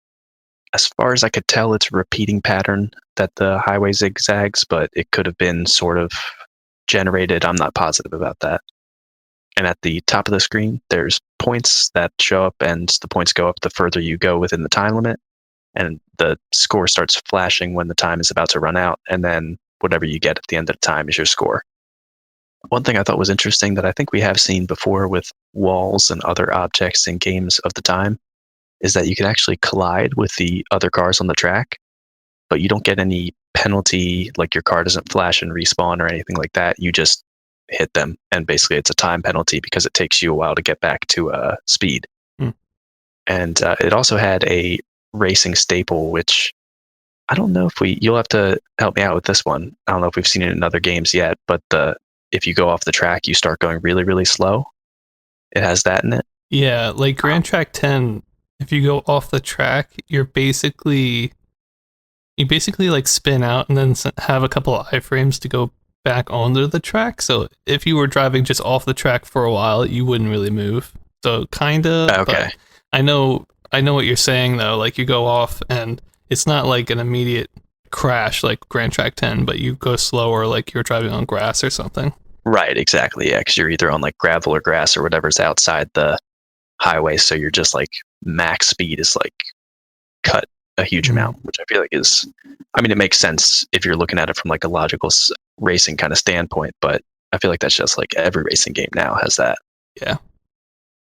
As far as I could tell, it's a repeating pattern that the highway zigzags, but it could have been sort of generated. I'm not positive about that. And at the top of the screen, there's points that show up, and the points go up the further you go within the time limit. And the score starts flashing when the time is about to run out, and then whatever you get at the end of the time is your score. One thing I thought was interesting that I think we have seen before with walls and other objects in games of the time is that you can actually collide with the other cars on the track, but you don't get any penalty, like your car doesn't flash and respawn or anything like that. You just hit them, and basically it's a time penalty because it takes you a while to get back to speed. And it also had a racing staple, which I don't know if you'll have to help me out with this one. I don't know if we've seen it in other games yet, but if you go off the track, you start going really, really slow. It has that in it. Yeah, like Grand Track 10, if you go off the track, you basically like spin out and then have a couple of iframes to go back onto the track. So if you were driving just off the track for a while, you wouldn't really move. So kind of. Okay. I know what you're saying though. Like you go off and it's not like an immediate crash like Grand Track 10, but you go slower like you're driving on grass or something. Right, exactly. Yeah, because you're either on like gravel or grass or whatever's outside the highway. So you're just like max speed is like cut a huge amount, which I feel like it makes sense if you're looking at it from like a logical racing kind of standpoint, but I feel like that's just like every racing game now has that. Yeah.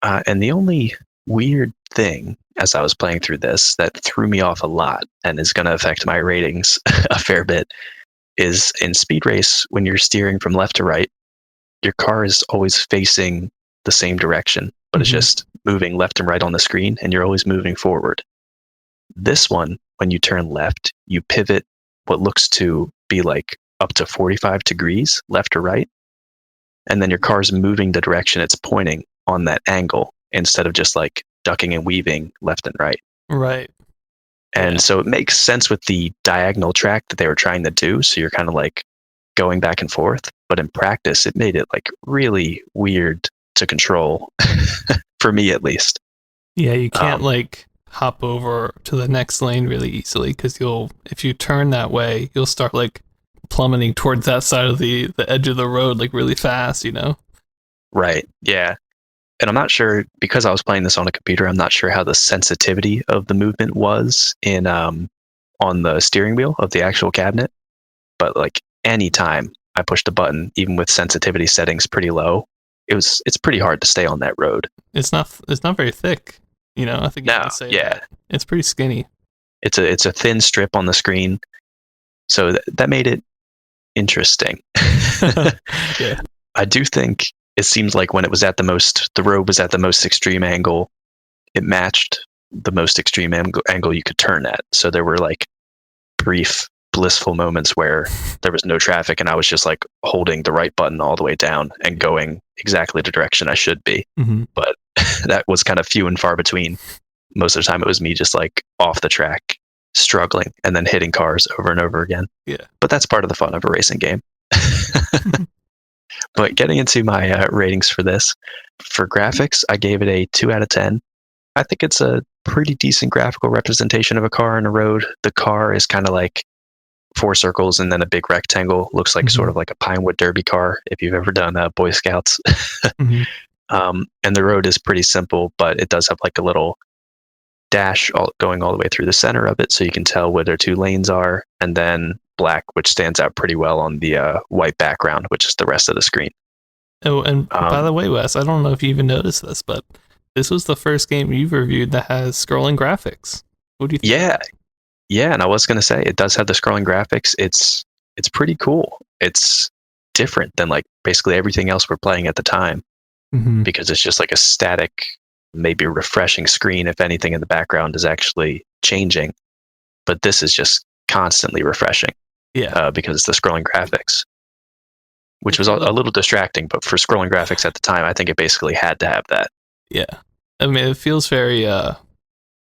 And the only weird thing as I was playing through this that threw me off a lot and is going to affect my ratings a fair bit is in Speed Race, when you're steering from left to right, your car is always facing the same direction, but it's just moving left and right on the screen, and you're always moving forward. This one, when you turn left, you pivot what looks to be like up to 45 degrees left or right, and then your car's moving the direction it's pointing on that angle instead of just like ducking and weaving left and right. Right. And so it makes sense with the diagonal track that they were trying to do. So you're kind of like going back and forth. But in practice, it made it like really weird to control, for me at least. Yeah, you can't like hop over to the next lane really easily because if you turn that way, you'll start like plummeting towards that side of the edge of the road like really fast, you know? Right. Yeah. And I'm not sure, because I was playing this on a computer, I'm not sure how the sensitivity of the movement was in on the steering wheel of the actual cabinet. But like anytime I pushed a button, even with sensitivity settings pretty low, it's pretty hard to stay on that road. It's not very thick, you know. I think you can say that. It's pretty skinny. It's a thin strip on the screen, so that made it interesting. Yeah, I do think it seems like when the road was at the most extreme angle, it matched the most extreme angle you could turn at. So there were like brief blissful moments where there was no traffic and I was just like holding the right button all the way down and going exactly the direction I should be. But that was kind of few and far between. Most of the time it was me just like off the track, struggling and then hitting cars over and over again. Yeah. But that's part of the fun of a racing game. But getting into my ratings for this, for graphics, I gave it a 2 out of 10. I think it's a pretty decent graphical representation of a car on a road. The car is kind of like 4 circles and then a big rectangle. Looks like sort of like a Pinewood Derby car if you've ever done Boy Scouts. And the road is pretty simple, but it does have like a little dash going all the way through the center of it, so you can tell where their 2 lanes are, and then black, which stands out pretty well on the white background, which is the rest of the screen. Oh, and by the way, Wes, I don't know if you even noticed this, but this was the first game you've reviewed that has scrolling graphics. What do you think? Yeah, and I was going to say, it does have the scrolling graphics. It's pretty cool. It's different than like basically everything else we're playing at the time, because it's just like a static, maybe refreshing screen if anything in the background is actually changing. But this is just constantly refreshing. Yeah. Because it's the scrolling graphics, which was a little distracting, but for scrolling graphics at the time, I think it basically had to have that. Yeah. I mean, it feels very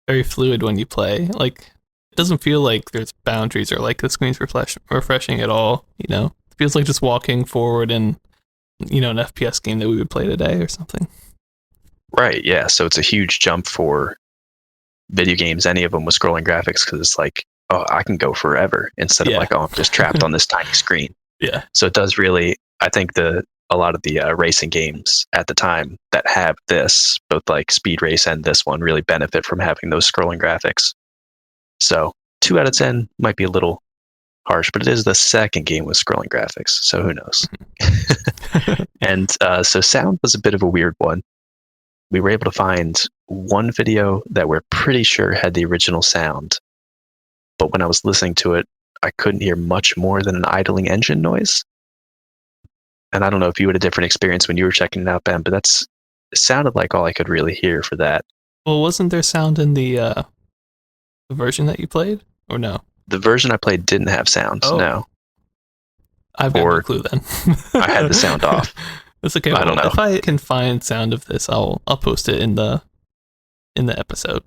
very fluid when you play. Like, it doesn't feel like there's boundaries or like the screen's refreshing at all, you know? It feels like just walking forward in, you know, an FPS game that we would play today or something. Right, yeah. So it's a huge jump for video games, any of them with scrolling graphics, because it's like, oh, I can go forever instead of like, oh, I'm just trapped on this tiny screen. Yeah. So it does really, I think a lot of the racing games at the time that have this, both like Speed Race and this one, really benefit from having those scrolling graphics. So 2 out of 10 might be a little harsh, but it is the second game with scrolling graphics, so who knows? And so sound was a bit of a weird one. We were able to find one video that we're pretty sure had the original sound, but when I was listening to it, I couldn't hear much more than an idling engine noise. And I don't know if you had a different experience when you were checking it out, Ben, but it sounded like all I could really hear for that. Well, wasn't there sound in the version that you played, or no? The version I played didn't have sound, no. I've got no clue then. I had the sound off. That's okay. I don't know. If I can find sound of this, I'll post it in the episode.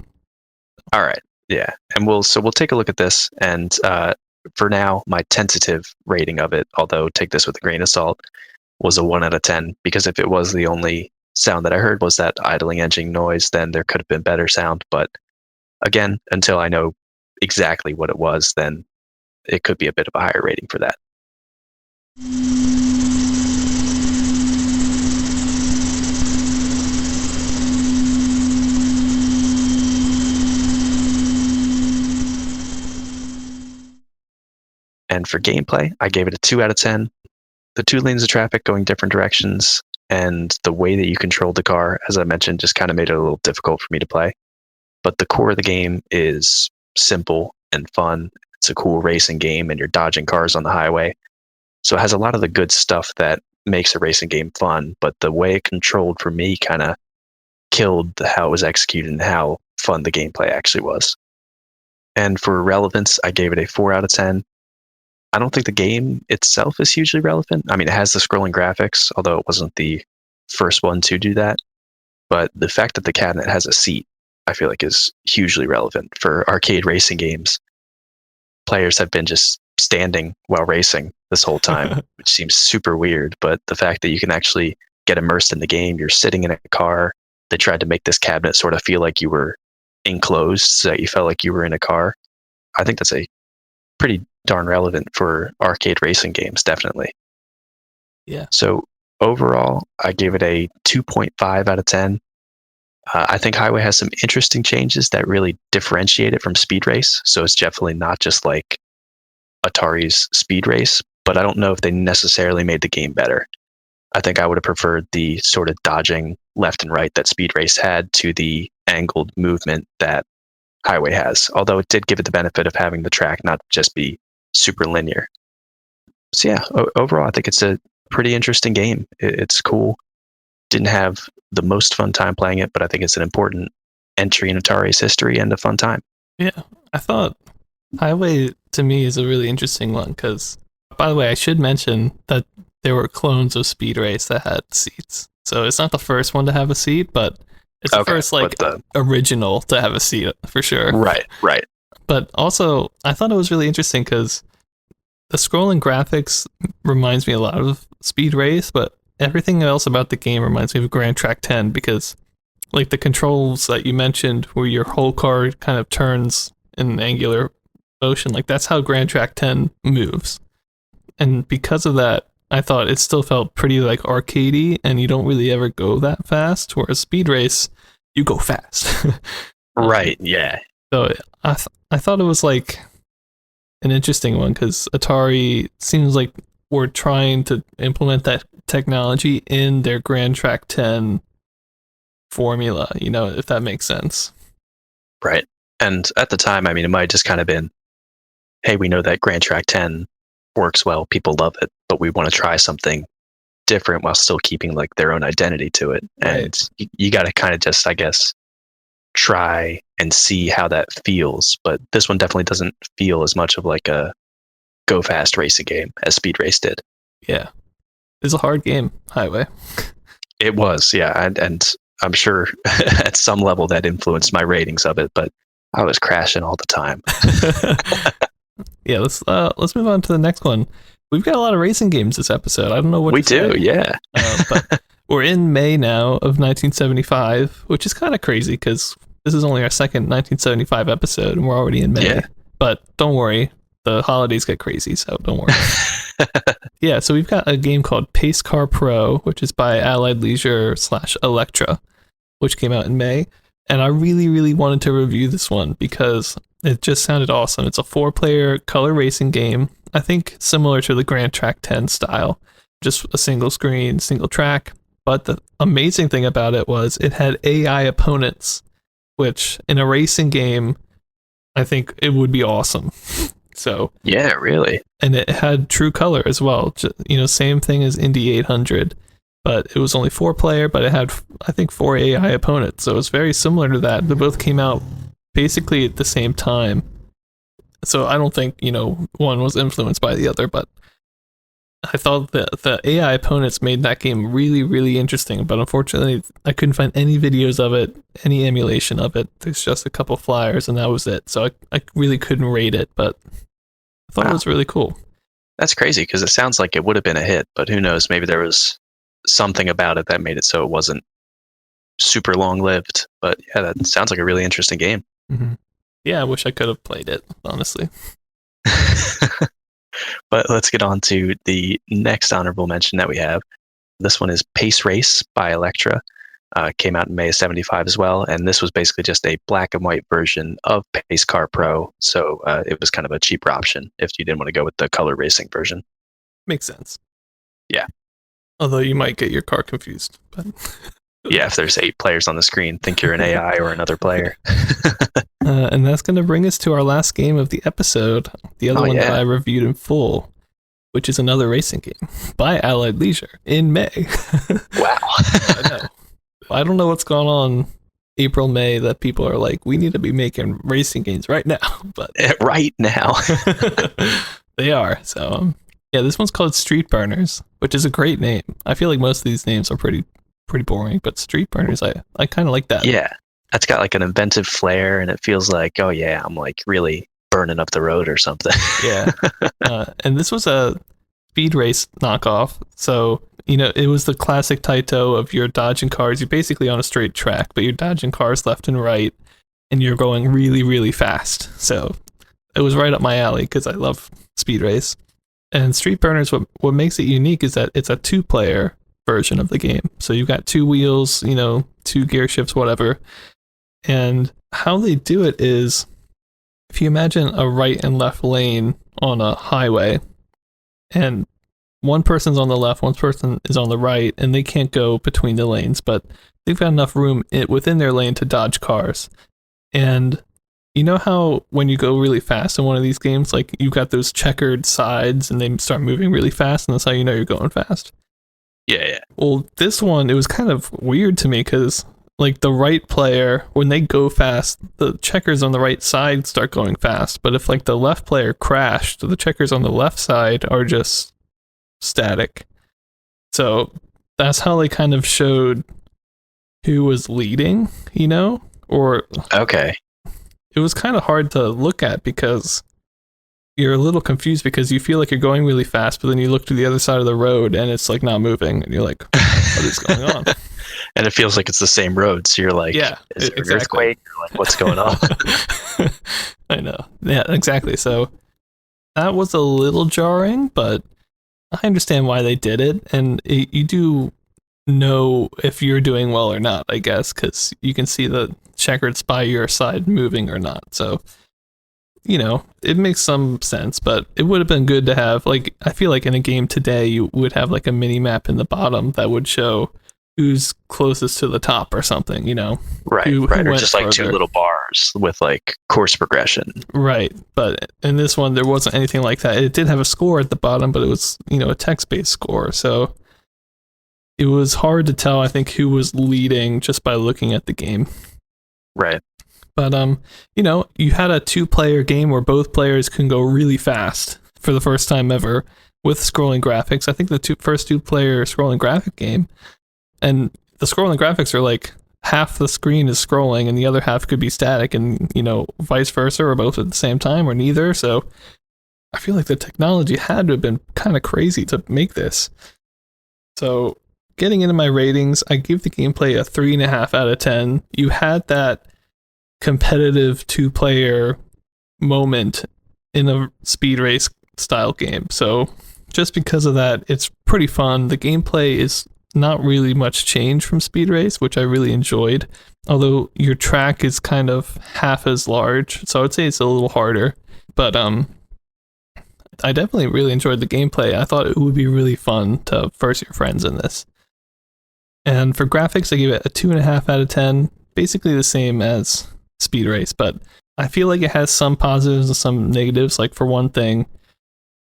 All right. Yeah. And we'll take a look at this, and for now, my tentative rating of it, although take this with a grain of salt, was a 1 out of 10, because if it was the only sound that I heard was that idling engine noise, then there could have been better sound. But again, until I know exactly what it was, then it could be a bit of a higher rating for that. And for gameplay, I gave it a 2 out of 10. The 2 lanes of traffic going different directions, and the way that you controlled the car, as I mentioned, just kind of made it a little difficult for me to play. But the core of the game is simple and fun. It's a cool racing game, and you're dodging cars on the highway. So it has a lot of the good stuff that makes a racing game fun, but the way it controlled for me kind of killed how it was executed and how fun the gameplay actually was. And for relevance, I gave it a 4 out of 10. I don't think the game itself is hugely relevant. I mean, it has the scrolling graphics, although it wasn't the first one to do that. But the fact that the cabinet has a seat, I feel like, is hugely relevant for arcade racing games. Players have been just standing while racing this whole time, which seems super weird. But the fact that you can actually get immersed in the game, you're sitting in a car. They tried to make this cabinet sort of feel like you were enclosed, so that you felt like you were in a car. I think that's a pretty darn relevant for arcade racing games, definitely. Yeah. So overall, I gave it a 2.5 out of 10. I think Highway has some interesting changes that really differentiate it from Speed Race. So it's definitely not just like Atari's Speed Race, but I don't know if they necessarily made the game better. I think I would have preferred the sort of dodging left and right that Speed Race had to the angled movement that Highway has, although it did give it the benefit of having the track not just be super linear. So yeah, overall, I think it's a pretty interesting game. It's cool. Didn't have the most fun time playing it, but I think it's an important entry in Atari's history and a fun time. Yeah, I thought Highway to me is a really interesting one because, by the way, I should mention that there were clones of Speed Race that had seats. So it's not the first one to have a seat, but it's the first original to have a seat for sure. Right. But also, I thought it was really interesting because the scrolling graphics reminds me a lot of Speed Race, but everything else about the game reminds me of Grand Track 10 because, like, the controls that you mentioned, where your whole car kind of turns in an angular motion. Like that's how Grand Track 10 moves. And because of that, I thought it still felt pretty like arcadey, and you don't really ever go that fast. Whereas Speed Race, you go fast. Right. Yeah. So I thought it was like an interesting one because Atari seems like we're trying to implement that technology in their Grand Track 10 formula, if that makes sense. Right. And at the time, I mean, it might have just kind of been, hey, we know that Grand Track 10 works well, people love it, but we want to try something different while still keeping like their own identity to it. Right. And you got to kind of just, I guess, try and see how that feels. But this one definitely doesn't feel as much of like a go fast racing game as Speed Race did. Yeah. It's a hard game, Highway. It was, yeah. And I'm sure at some level that influenced my ratings of it, but I was crashing all the time. Yeah, let's move on to the next one. We've got a lot of racing games this episode. I don't know what we do, yeah. But we're in May now of 1975, which is kind of crazy because this is only our second 1975 episode, and we're already in May. Yeah. But don't worry, the holidays get crazy, so don't worry. Yeah, so we've got a game called Pace Car Pro, which is by Allied Leisure / Electra, which came out in May. And I really, really wanted to review this one because it just sounded awesome. It's a 4-player color racing game, I think similar to the Grand Track 10 style, just a single screen, single track. But the amazing thing about it was it had AI opponents, which in a racing game, I think it would be awesome. So yeah, really. And it had true color as well. Same thing as Indy 800. But it was only 4-player, but it had, I think, 4 AI opponents. So it was very similar to that. They both came out basically at the same time. So I don't think, one was influenced by the other, but I thought that the AI opponents made that game really, really interesting. But unfortunately, I couldn't find any videos of it, any emulation of it. There's just a couple flyers, and that was it. So I really couldn't rate it, but I thought it was really cool. That's crazy, because it sounds like it would have been a hit, but who knows? Maybe there was something about it that made it so it wasn't super long-lived. But yeah, that sounds like a really interesting game. Mm-hmm. Yeah, I wish I could have played it, honestly. But let's get on to the next honorable mention that we have. This one is Pace Race by Electra. Came out in May of 75 as well, and this was basically just a black and white version of Pace Car Pro, so it was kind of a cheaper option if you didn't want to go with the color racing version. Makes sense. Yeah. Although you might get your car confused. But yeah, if there's 8 players on the screen, think you're an AI or another player. And that's going to bring us to our last game of the episode, the other one that I reviewed in full, which is another racing game by Allied Leisure in May. Wow. I know. I don't know what's going on April, May that people are like, we need to be making racing games right now. But right now. They are. So, yeah, this one's called Street Burners, which is a great name. I feel like most of these names are pretty boring, but Street Burners, I kind of like that. Yeah. That's got like an inventive flair, and it feels like, oh yeah, I'm like really burning up the road or something. Yeah. And this was a Speed Race knockoff. So, it was the classic Taito of you're dodging cars. You're basically on a straight track, but you're dodging cars left and right, and you're going really, really fast. So it was right up my alley because I love Speed Race. And Street Burners, what makes it unique is that it's a 2-player version of the game. So you've got 2 wheels, 2 gear shifts, whatever. And how they do it is, if you imagine a right and left lane on a highway, and one person's on the left, one person is on the right, and they can't go between the lanes, but they've got enough room within their lane to dodge cars. And you know how when you go really fast in one of these games, like you've got those checkered sides and they start moving really fast, and that's how you know you're going fast? Yeah. Well, this one, it was kind of weird to me because like the right player, when they go fast, the checkers on the right side start going fast. But if like the left player crashed, the checkers on the left side are just static. So that's how they kind of showed who was leading, or okay. It was kind of hard to look at because you're a little confused because you feel like you're going really fast, but then you look to the other side of the road and it's like not moving, and you're like, what is going on? And it feels like it's the same road. So you're like, Yeah, is there exactly. an earthquake? Or like, what's going on? I know. Yeah, exactly. So that was a little jarring, but I understand why they did it. And you do know if you're doing well or not, I guess, because you can see the checkers by your side moving or not. So, it makes some sense, but it would have been good to have, like, I feel like in a game today, you would have like a mini map in the bottom that would show who's closest to the top or something, Right, who or just like further. 2 little bars with like course progression. Right, but in this one, there wasn't anything like that. It did have a score at the bottom, but it was, a text-based score, so it was hard to tell, I think, who was leading just by looking at the game. Right. But, you had a 2-player game where both players can go really fast for the first time ever with scrolling graphics. I think the first 2-player scrolling graphic game, and the scrolling graphics are like half the screen is scrolling and the other half could be static, and, vice versa, or both at the same time, or neither. So I feel like the technology had to have been kind of crazy to make this. So getting into my ratings, I give the gameplay a 3.5 out of 10. You had that competitive 2-player moment in a speed race style game. So just because of that, it's pretty fun. The gameplay is not really much change from Speed Race, which I really enjoyed. Although your track is kind of half as large, so I would say it's a little harder. But I definitely really enjoyed the gameplay. I thought it would be really fun to verse your friends in this. And for graphics, I gave it a 2.5 out of 10. Basically the same as Speed Race, but I feel like it has some positives and some negatives. Like, for one thing,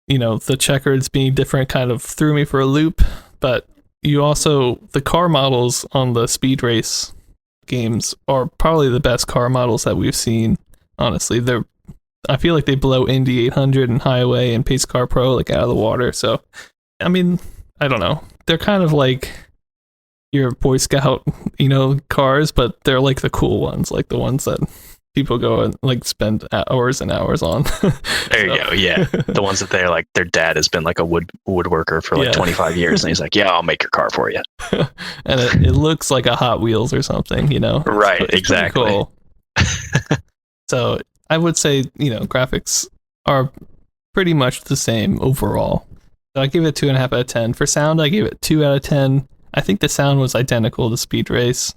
the checkers being different kind of threw me for a loop, but the car models on the Speed Race games are probably the best car models that we've seen. Honestly, I feel like they blow Indy 800 and Highway and Pace Car Pro like out of the water. So, I mean, I don't know. They're kind of like your Boy Scout, cars, but they're like the cool ones, like the ones that people go and like spend hours and hours on. There you go. Yeah, the ones that they're like, their dad has been like a woodworker for like 25 years, and he's like, yeah, I'll make your car for you. And it looks like a Hot Wheels or something, Right, it's exactly. Cool. So I would say, graphics are pretty much the same overall. So I give it 2.5 out of 10. For sound, I gave it 2 out of 10. I think the sound was identical to Speed Race.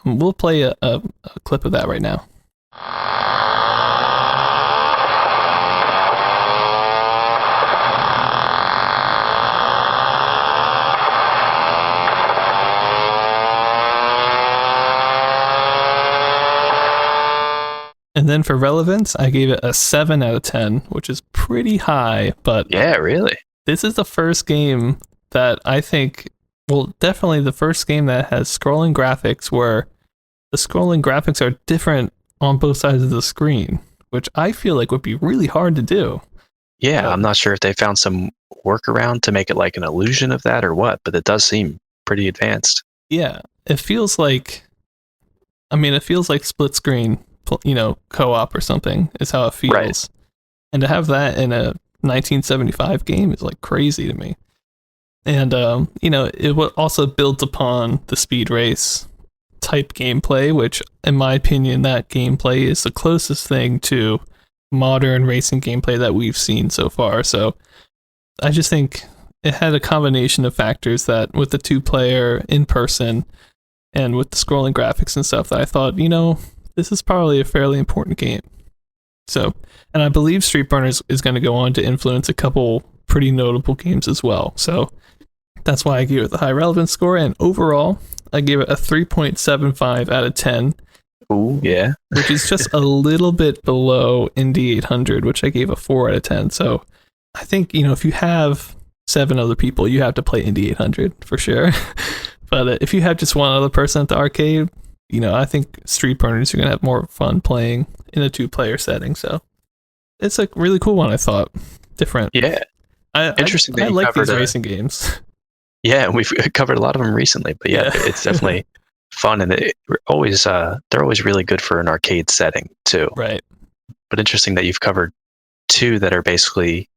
We'll play a clip of that right now. And then for relevance, I gave it a 7 out of 10, which is pretty high, but yeah, really, this is the first game that I think, well, definitely the first game that has scrolling graphics where the scrolling graphics are different on both sides of the screen, which I feel like would be really hard to do. Yeah, I'm not sure if they found some workaround to make it like an illusion of that or what, but it does seem pretty advanced. Yeah, it feels like split screen, co-op or something is how it feels. Right. And to have that in a 1975 game is like crazy to me. And, it also builds upon the Speed Race type gameplay, which, in my opinion, that gameplay is the closest thing to modern racing gameplay that we've seen so far. So I just think it had a combination of factors that, with the 2-player in person and with the scrolling graphics and stuff, that I thought, this is probably a fairly important game. So, and I believe Street Burners is going to go on to influence a couple pretty notable games as well. So that's why I gave it the high relevance score. And overall, I gave it a 3.75 out of 10. Ooh, yeah. Which is just a little bit below Indy 800, which I gave a 4 out of 10. So I think, if you have 7 other people, you have to play Indy 800 for sure. But if you have just one other person at the arcade, I think Street Burners are going to have more fun playing in a 2-player setting. So it's a really cool one, I thought. Different. Yeah. Interesting. I like these racing games. Yeah, we've covered a lot of them recently, but yeah. It's definitely fun, and they're always really good for an arcade setting too. Right. But interesting that you've covered 2 that are basically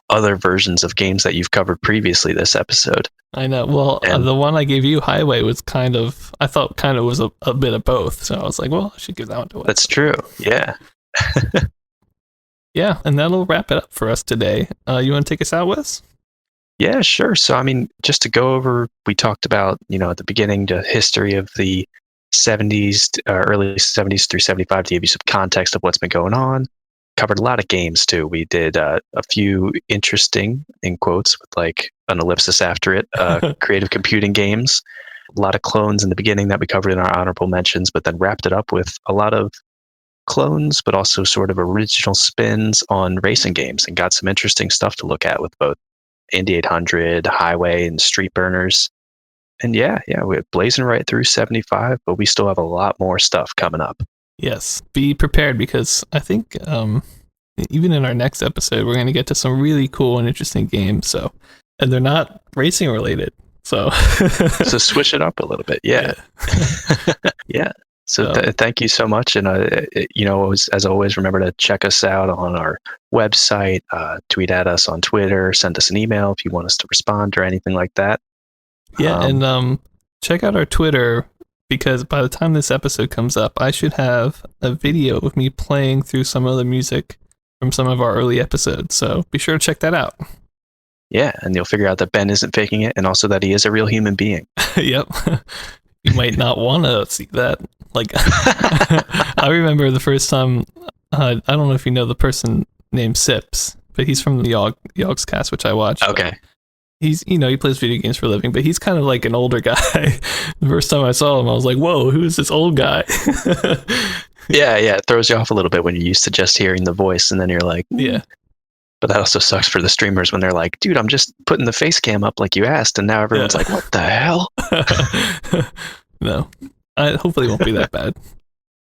other versions of games that you've covered previously this episode. I know. Well, the one I gave you, Highway, was I thought kind of was a bit of both. So I was like, well, I should give that one to Wes. That's true. Yeah. Yeah, and that'll wrap it up for us today. You want to take us out, Wes? Yeah, sure. So, I mean, just to go over, we talked about, at the beginning, the history of the 70s, early 70s through 75 to give you some context of what's been going on. Covered a lot of games, too. We did a few interesting, in quotes, with like an ellipsis after it, creative computing games. A lot of clones in the beginning that we covered in our honorable mentions, but then wrapped it up with a lot of clones, but also sort of original spins on racing games, and got some interesting stuff to look at with both Indy 800, Highway, and Street Burners. And yeah, we're blazing right through 75, but we still have a lot more stuff coming up. Yes, be prepared, because I think even in our next episode, we're going to get to some really cool and interesting games. So, and they're not racing related. So, so switch it up a little bit. Yeah. Yeah. So thank you so much. And, as always, remember to check us out on our website, tweet at us on Twitter, send us an email if you want us to respond or anything like that. Yeah. And check out our Twitter, because by the time this episode comes up, I should have a video of me playing through some of the music from some of our early episodes. So be sure to check that out. Yeah. And you'll figure out that Ben isn't faking it, and also that he is a real human being. Yep. You might not want to see that. Like, I remember the first time, I don't know if you know the person named Sips, but he's from the Yogs cast, which I watch. Okay. He's, he plays video games for a living, but he's kind of like an older guy. The first time I saw him, I was like, whoa, who is this old guy? Yeah, it throws you off a little bit when you're used to just hearing the voice, and then you're like, yeah. But that also sucks for the streamers when they're like, dude, I'm just putting the face cam up like you asked, and now everyone's like, what the hell? No. Hopefully it won't be that bad.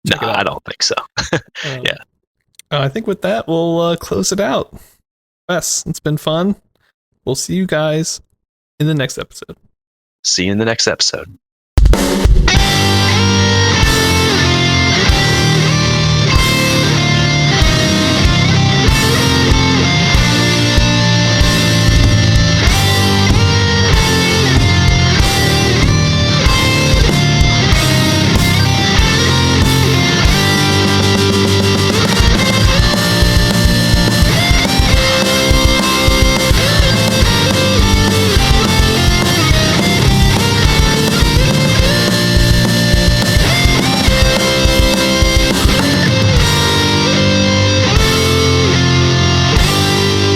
No, I don't think so. Yeah. I think with that, we'll close it out. Wes, it's been fun. We'll see you guys in the next episode. See you in the next episode.